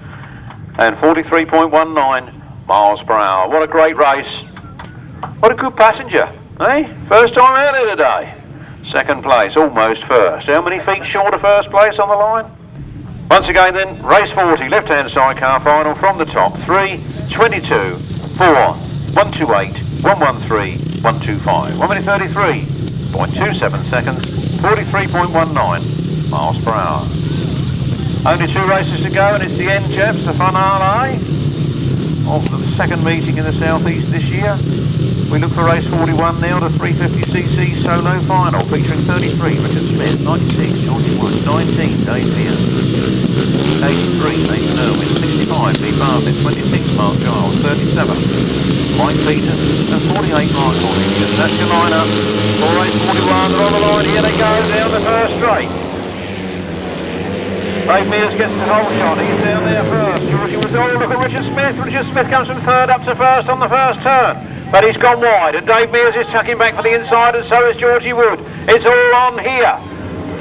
and 43.19 miles per hour. What a great race. What a good passenger, eh? First time out here today. Second place, almost first. How many feet short of first place on the line? Once again then, race 40, left-hand sidecar final from the top. 3, 22, 4, 128, 113, 125. 1 minute 33.27 seconds. 43.19 miles per hour. Only 2 races to go and it's the end, chaps, the finale of the second meeting in the southeast this year. We look for race 41 now, the 350cc solo final, featuring 33 Richard Smith, 96 Georgie Wood, 19 Dave Mears, 83 Nathan Irwin, 65 Lee Bartlett, 26 Mark Giles, 37 Mike Peters and 48 Mark Hornigan. That's your lineup for race 41. They're on the line. Here they go down the first straight. Dave Mears gets the whole shot. He's down there first. Georgie was all look at Richard Smith. Richard Smith comes from third up to first on the first turn. But he's gone wide and Dave Mears is tucking back for the inside and so is Georgie Wood. It's all on here.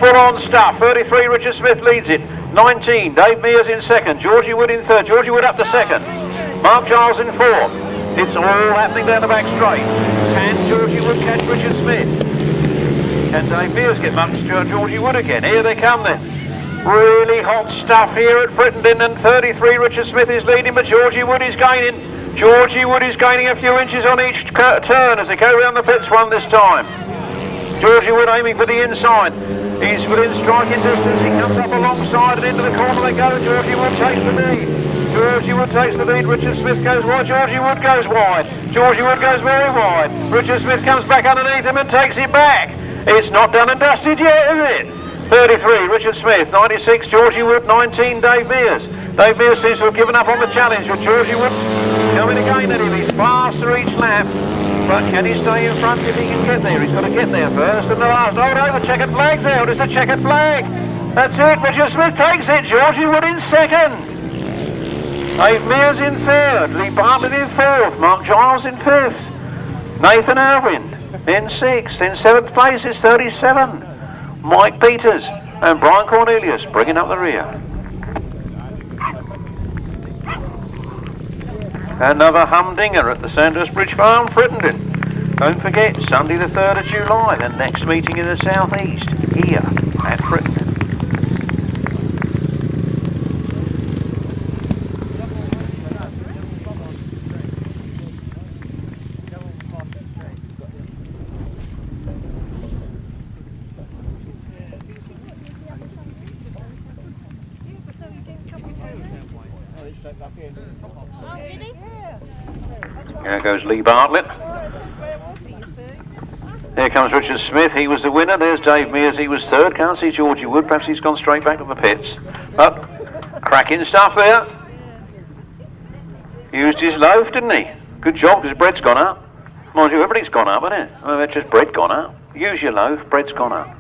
Full on stuff. 33 Richard Smith leads it. 19 Dave Mears in second. Georgie Wood in third. Georgie Wood up to second. Mark Giles in fourth. It's all happening down the back straight. Can Georgie Wood catch Richard Smith? Can Dave Mears get much Georgie Wood again? Here they come then. Really hot stuff here at Frittenden, and 33 Richard Smith is leading, but Georgie Wood is gaining. Georgie Wood is gaining a few inches on each turn as they go around the pits one this time. Georgie Wood aiming for the inside. He's within striking distance. He comes up alongside and into the corner they go. Georgie Wood takes the lead. Georgie Wood takes the lead. Richard Smith goes wide. Georgie Wood goes wide. Georgie Wood goes very wide. Richard Smith comes back underneath him and takes it back. It's not done and dusted yet, is it? 33 Richard Smith, 96 Georgie Wood, 19 Dave Mears. Dave Mears seems to have given up on the challenge, but Georgie Wood coming again at him. He's faster each lap, but can he stay in front if he can get there? He's got to get there first. And the last, oh no, the checkered flag's out. It's a checkered flag. That's it, Richard Smith takes it, Georgie Wood in second. Mears in third, Lee Bartlett in fourth, Mark Giles in fifth, Nathan Irwin in sixth, in seventh place is 37, Mike Peters and Brian Cornelius bringing up the rear. Another humdinger at the Sandhurst Bridge Farm, Frittenden. Don't forget, Sunday the 3rd of July, the next meeting in the southeast, here at Frittenden. There goes Lee Bartlett. Here comes Richard Smith, he was the winner. There's Dave Mears, he was third. Can't see Georgie Wood, perhaps he's gone straight back to the pits. But cracking stuff there. Used his loaf, didn't he? Good job, because bread's gone up. Mind you, everything's gone up, hasn't it? Well, that's just bread gone up. Use your loaf, bread's gone up.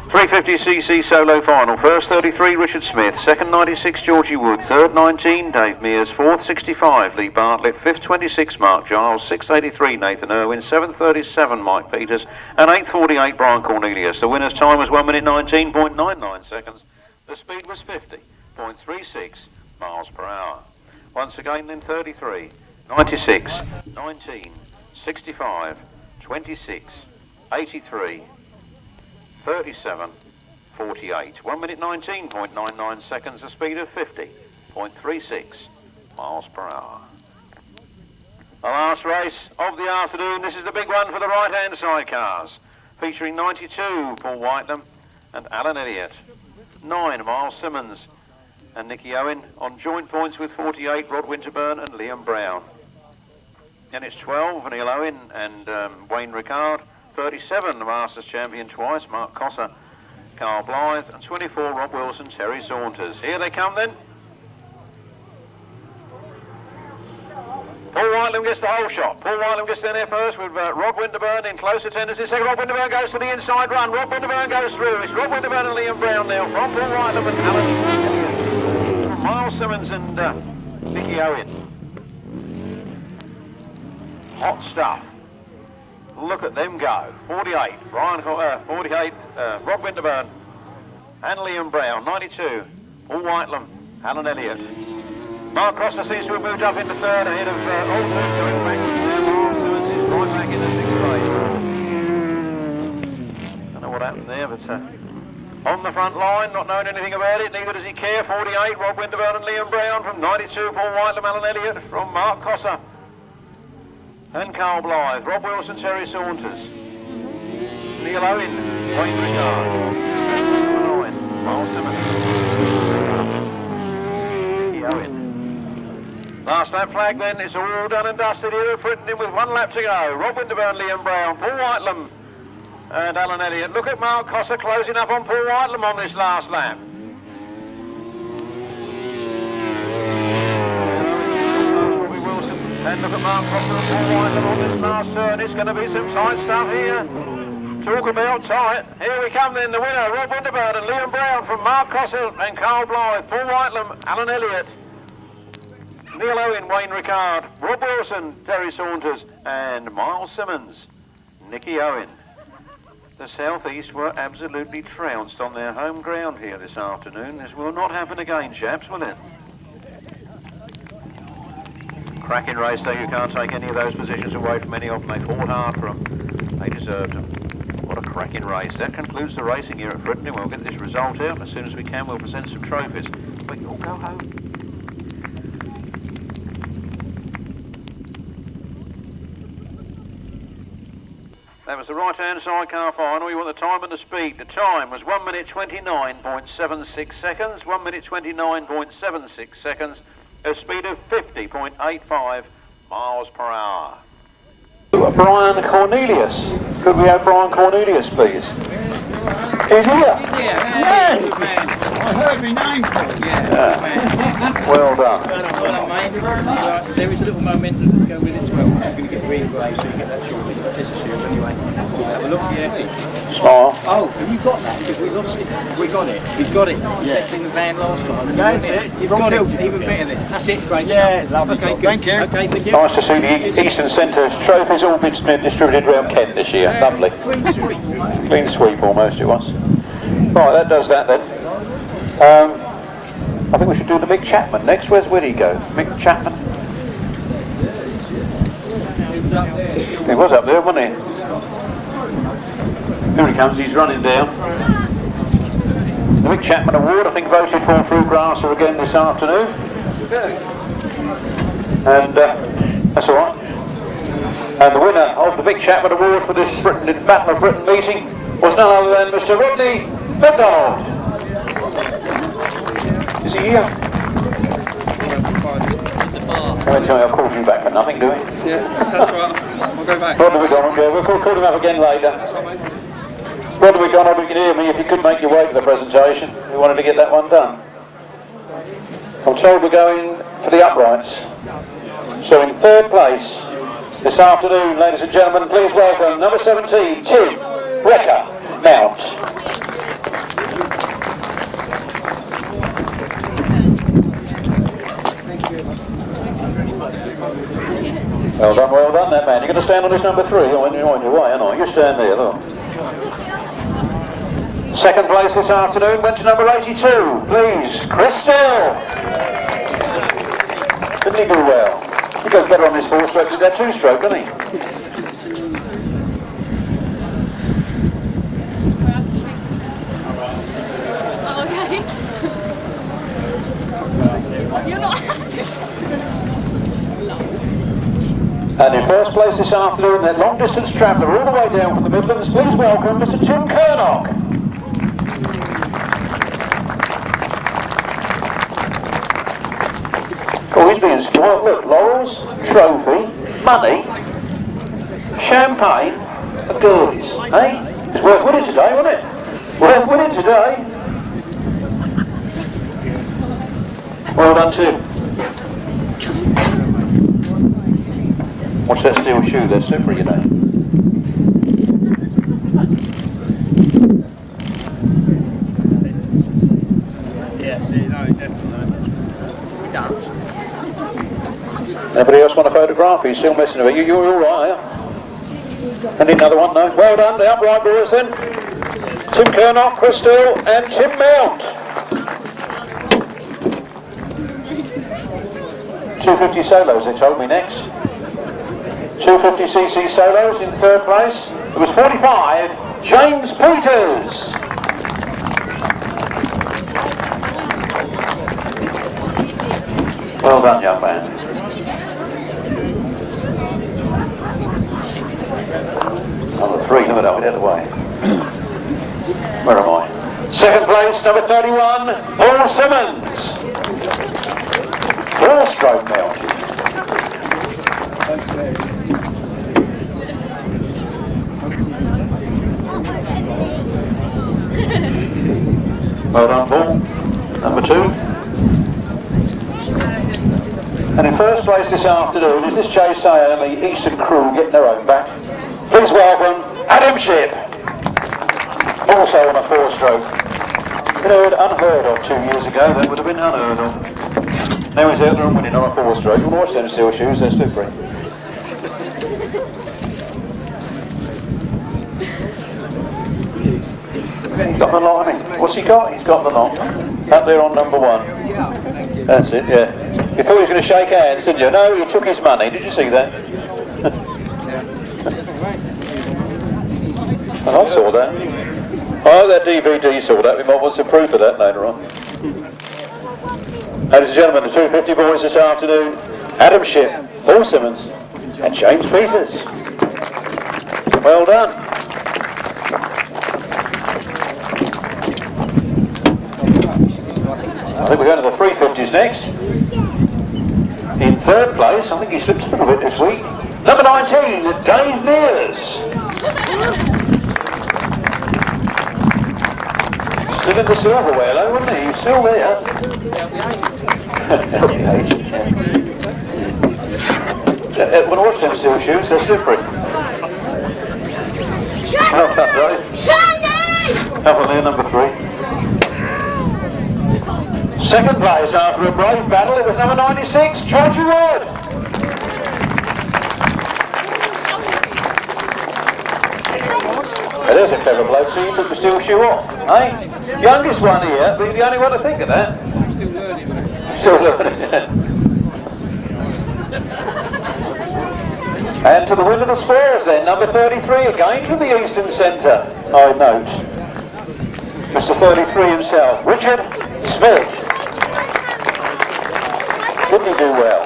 350cc solo final. First 33 Richard Smith, second 96 Georgie Wood, third 19 Dave Mears, fourth 65 Lee Bartlett, fifth 26 Mark Giles, sixth 83 Nathan Irwin, seventh 37 Mike Peters, and eighth 48 Brian Cornelius. The winner's time was 1 minute 19.99 seconds. The speed was 50.36 miles per hour. Once again then 33, 96, 19, 65, 26, 83, 37, 48. 1 minute 19.99 seconds, a speed of 50.36 miles per hour. The last race of the afternoon. This is the big one for the right-hand side cars, featuring 92 Paul Whitelam and Alan Elliott, 9 Miles Simmons and Nicky Owen on joint points with 48 Rod Winterburn and Liam Brown. Then it's 12 Neil Owen and Wayne Ricard, 37 the Masters champion twice Mark Cossar, Karl Blythe, and 24 Rob Wilson, Teri Saunters. Here they come then. Paul Whitelam gets the whole shot. Paul Whitelam gets in there first with Rod Winterburn in close attendance. Second, Rod Winterburn goes to the inside run. Rod Winterburn goes through. It's Rod Winterburn and Liam Brown now from Paul Whitelam and Alan Elliott. Miles Simmons and Nicky Owen. Hot stuff. Look at them go. 48, Rod Winterburn and Liam Brown. 92, Paul Whitelam, Alan Elliott. Mark Cossar seems to have moved up into third ahead of Owen, going back there. Miles Simmons is right back in the sixth place. Don't know what happened there, but on the front line, not knowing anything about it, neither does he care. 48, Rod Winterburn and Liam Brown. From 92, Paul Whitelam, Alan Elliott. From Mark Cossar and Karl Blythe, Rob Wilson, Teri Saunters, Neil Owen, Wayne Ricard, Owen, Miles Simmons, Nicky Owen. Last lap flag then, it's all done and dusted here at Frittenden with 1 lap to go. Rob Winterburn, Liam Brown, Paul Whitelam and Alan Elliott. Look at Mark Cossar closing up on Paul Whitelam on this last lap. And look at Mark Cossar and Paul Whitelam on this last turn. It's going to be some tight stuff here. Talk about tight. Here we come then, the winner, Rob Winterburn and Liam Brown from Mark Cossar and Karl Blythe, Paul Whitelam, Alan Elliott, Neil Owen, Wayne Ricard, Rob Wilson, Teri Saunters and Miles Simmons, Nicky Owen. The Southeast were absolutely trounced on their home ground here this afternoon. This will not happen again, chaps, will it? Cracking race though, you can't take any of those positions away from any of them. They fought hard for them. They deserved them. What a cracking race. That concludes the racing here at Frittenden. We'll get this result out as soon as we can. We'll present some trophies. But you'll go home. That was the right-hand side car final. We want the time and the speed. The time was 1 minute 29.76 seconds. 1 minute 29.76 seconds. A speed of 50.85 miles per hour. Brian Cornelius. Could we have Brian Cornelius, please? He's here. He's here. Yes. I heard my name called. Yeah. Well done. Well done, mate. There is a little momentum to go with it as well. You're going to get green grey, so you get that shield. There's a shield anyway. Have a look here. Smile. Oh, have you got that? Because we lost it. We got it. We've got it. Yeah. In the van last time. That's it. You've got it. Even better than. That's it. Great. Yeah, lovely. Okay, good. Thank you. Okay, thank you. Nice to see the Eastern Centre trophies all been distributed around Kent this year. Lovely. Clean sweep almost. Clean sweep almost it was. Right, that does that then. I think we should do the Mick Chapman next. Where did he go? Mick Chapman? He was up there, wasn't he? Here he comes, he's running down. The Mick Chapman Award, I think voted for through Grasstrack again this afternoon. And that's alright. And the winner of the Mick Chapman Award for this Battle of Britain meeting was none other than Mr. Rodney McDonald. Is he here? Can I tell you I'll call you back for nothing, do we? Yeah, that's right. I'll go back. Rodney McDonald, yeah, we'll call him up again later. Rodney McDonald, you can hear me if you could make your way to the presentation. We wanted to get that one done. I'm told we're going for the uprights. So in third place this afternoon, ladies and gentlemen, please welcome number 17, Tim Wrecker Mount. Well done that man. You're going to stand on this number 3, or when you're on your way, aren't you? You stand there, look. Second place this afternoon went to number 82, please, Chris Still. Didn't he do well? He goes better on this 4-stroke than that 2-stroke, doesn't he? You're not asking. And in first place this afternoon, that long distance traveller all the way down from the Midlands, please welcome Mr. Tim Curnock. Oh, he's being spoiled. Look, laurels, trophy, money, champagne, and goodies. Eh? It's worth winning today, wasn't it? Worth winning today. Well done, Tim. What's that steel shoe? They're super, you know. Yes, no, definitely. We don't. Anybody else want a photograph? Are you still messing with it? You're all right, yeah? And another one, no? Well done, the upright boys then. Tim Curnock, Chris Steele, and Tim Mount. 250 solos, they told me next. 250cc solos in third place. It was 45, James Peters. Well done, young man. Number 3, look at that, get out of the way. Where am I? Second place, number 31, Paul Simmons. 4-stroke mounted. Well done, Paul. Number 2. And in first place this afternoon is this Chase Sayer and the Eastern crew getting their own back. Please welcome Adam Shipp. Also on a 4-stroke. Unheard of 2 years ago, that would have been unheard of. Now he's out there and winning on a 4-stroke. We'll watch them steel shoes, they're slippery. He's got the lot, hasn't he? What's he got? He's got the lot. Up there on number 1. That's it, yeah. You thought he was going to shake hands, didn't you? No, he took his money. Did you see that? And I saw that. Oh, that DVD saw that. We might want some proof of that later on. Ladies and gentlemen, the 250 boys this afternoon, Adam Shipp, Paul Simmons, and James Peters. Well done. I think we're going to the 350s next. In third place, I think he slipped a little bit this week, number 19, Dave Mears. Still in the silverware though, wasn't he? He's still there. When I watch them steel shoes, they're slippery. Well done, Dave. Up on there, number 3. Second place after a brave battle, it was number 96, Georgie Wood. There's a clever bloke, so you took the steel shoe off, eh? Youngest one here, but you're the only one to think of that. I'm still learning. Still learning. And to the win of the Spurs then, number 33 again from the Eastern Centre. I note. Mr. 33 himself, Richard Smith. Didn't he do well?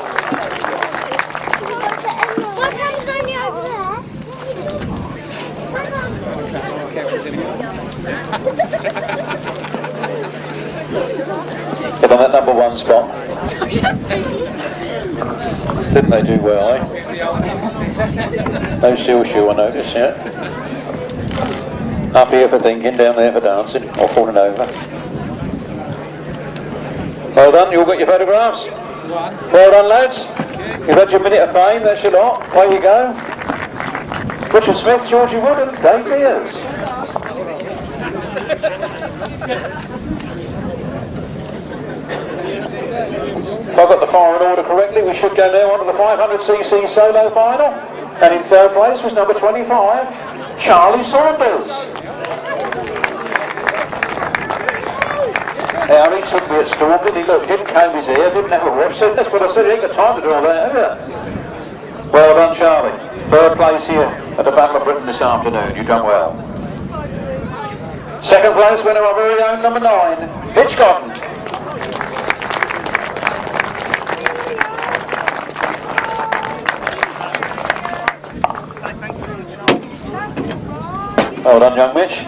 But on that number 1 spot. Didn't they do well, eh? No steel shoe, I noticed, yeah. Up here for thinking, down there for dancing, or falling over. Well done, you all got your photographs? Well done, lads. You've had your minute of fame, that's your lot. Away you go. Richard Smith, Georgie Wood and Dave Mears. If I've got the fire in order correctly, we should go now on to the 500cc solo final. And in third place was number 25, Charlie Saunters. Now he took me at storm, didn't he? Look, he didn't comb his hair, didn't have a watch, so that's what I said, he ain't got time to do all that, have you? Well done, Charlie. Third place here at the Battle of Britain this afternoon, you've done well. Second place winner, our very own number 9, Mitch Godden. Well done, young Mitch.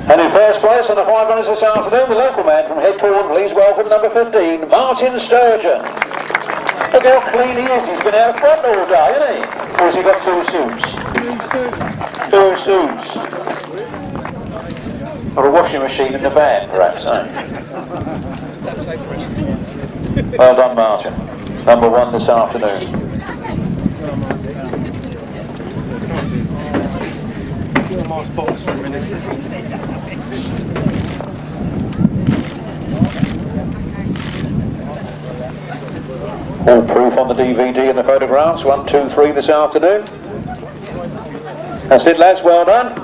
And in first place on the 500 this afternoon, the local man from Headcorn, please welcome number 15, Martyn Sturgeon. Look how clean he is, he's been out front all day, hasn't he? Or has he got 2 suits? 2 suits. Or a washing machine in the van, perhaps, eh? Well done, Martyn. Number 1 this afternoon. My spots for a minute. All proof on the DVD and the photographs, 1, 2, 3 this afternoon. That's it, lads, well done.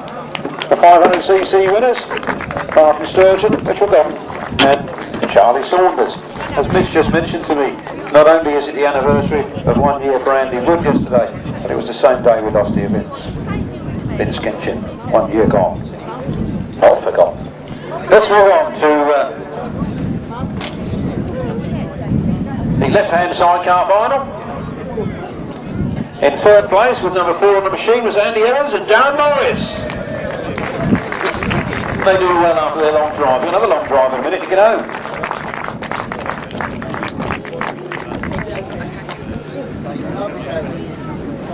The 500cc winners, Martyn Sturgeon, Mitchell Godden, and Charlie Saunters. As Mitch just mentioned to me, not only is it the anniversary of 1 year for Andy Wood yesterday, but it was the same day we lost dear Vince Kinchin, 1 year gone, not forgotten. Let's move on to the left-hand sidecar final. In third place with number 4 on the machine was Andy Evans and Darren Morris. They do well after their long drive. Another long drive in a minute to get home.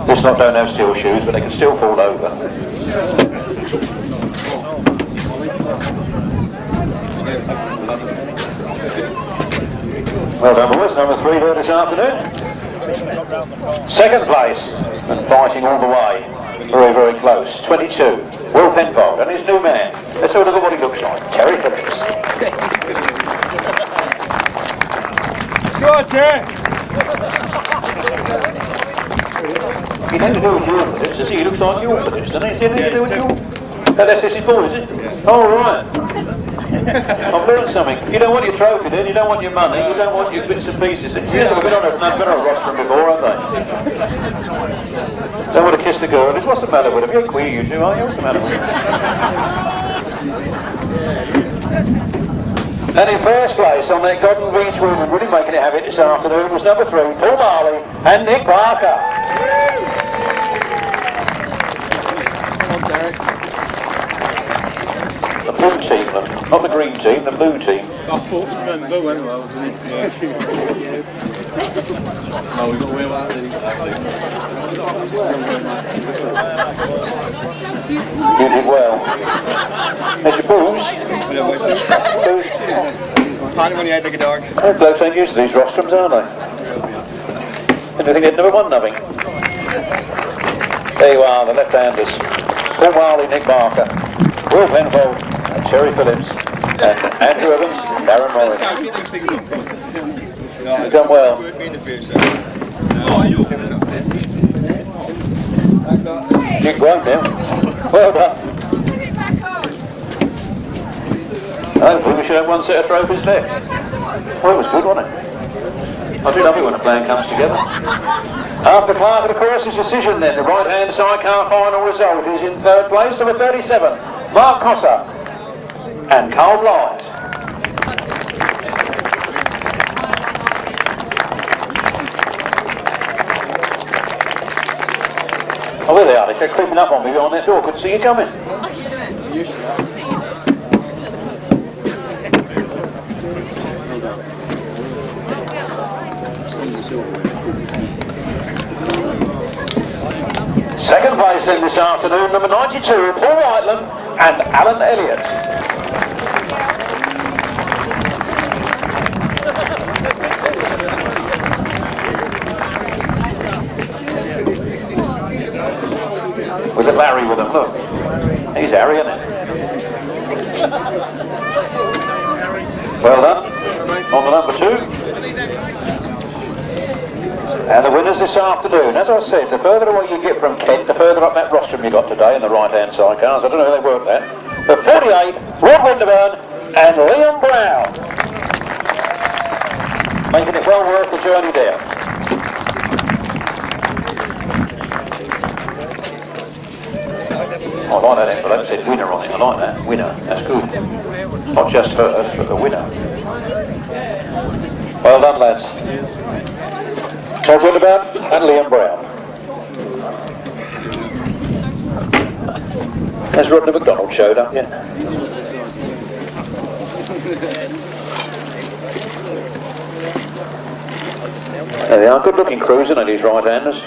This lot don't have steel shoes, but they can still fall over. Well done, boys. Number 3 here this afternoon. Second place, and fighting all the way. Very, very close. 22. Will Penfold and his new man. Let's have a look at what he looks like. Teri Phillips. Good, Teri. He had to do with your Phillips, does he? He looks like your Phillips, doesn't he? Is he anything to do with your? No, that's his boy, is it? Oh, right. I've learned something. You don't want your trophy then, you don't want your money, you don't want your bits and pieces. You've never been on a rostrum before, have they? Don't want to kiss the girl. What's the matter with him? You're queer, you two, aren't you? What's the matter with him? And in first place on that Godden Beach women, really making it happy this afternoon, was number 3, Paul Marley and Nick Parker. The blue team, not the green team, the blue team. I thought it meant blue anyway, wasn't it? Yeah. No, we've got to wear that. You did well. There's your booze. Tiny when you had like a dog. Oh, blokes ain't used to these rostrums, are they? And you think they'd never won nothing? There you are, the left-handers. Paul Marley, Nick Barker, Will Penfold, and Cherry Phillips, and Andrew Evans, Darren Morris. You've done well. You've grown now. Well done. Hopefully we should have one set of trophies left. Well, it was good, wasn't it? I do love it when a plan comes together. After Clark of the course's decision then, the right-hand sidecar final result is in third place, number 37, Mark Cossar and Karl Blythe. Oh, there they are. They're creeping up on me behind that door. Couldn't see you coming. Used to that. Second place then this afternoon, number 92, Paul Whiteland and Alan Elliott. With a Larry with him, look. He's Harry, isn't it? Well done. On the number 2. And the winners this afternoon, as I said, the further away you get from Kent, the further up that rostrum you got today in the right-hand side cars. I don't know how they work that. The 48, Rob Winterburn and Liam Brown. Making it well worth the journey down. I like that envelope, it said winner on it. I like that, winner, that's good. Not just first, but the winner. Well done, lads. Rob Winterburn and Liam Brown. Has Rodney McDonald showed up yet? There they are, good looking crews, isn't it, these right-handers?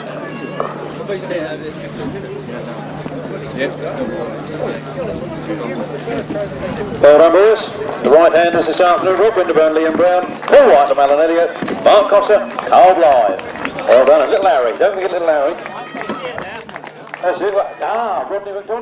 Well done, boys. The right-handers this afternoon, Rob Winterburn, Liam Brown, Paul White, Alan Elliott, Mark Cossar, Karl Blythe. Well done, and little Larry, don't forget little Larry. That's it, Rodney McDonald.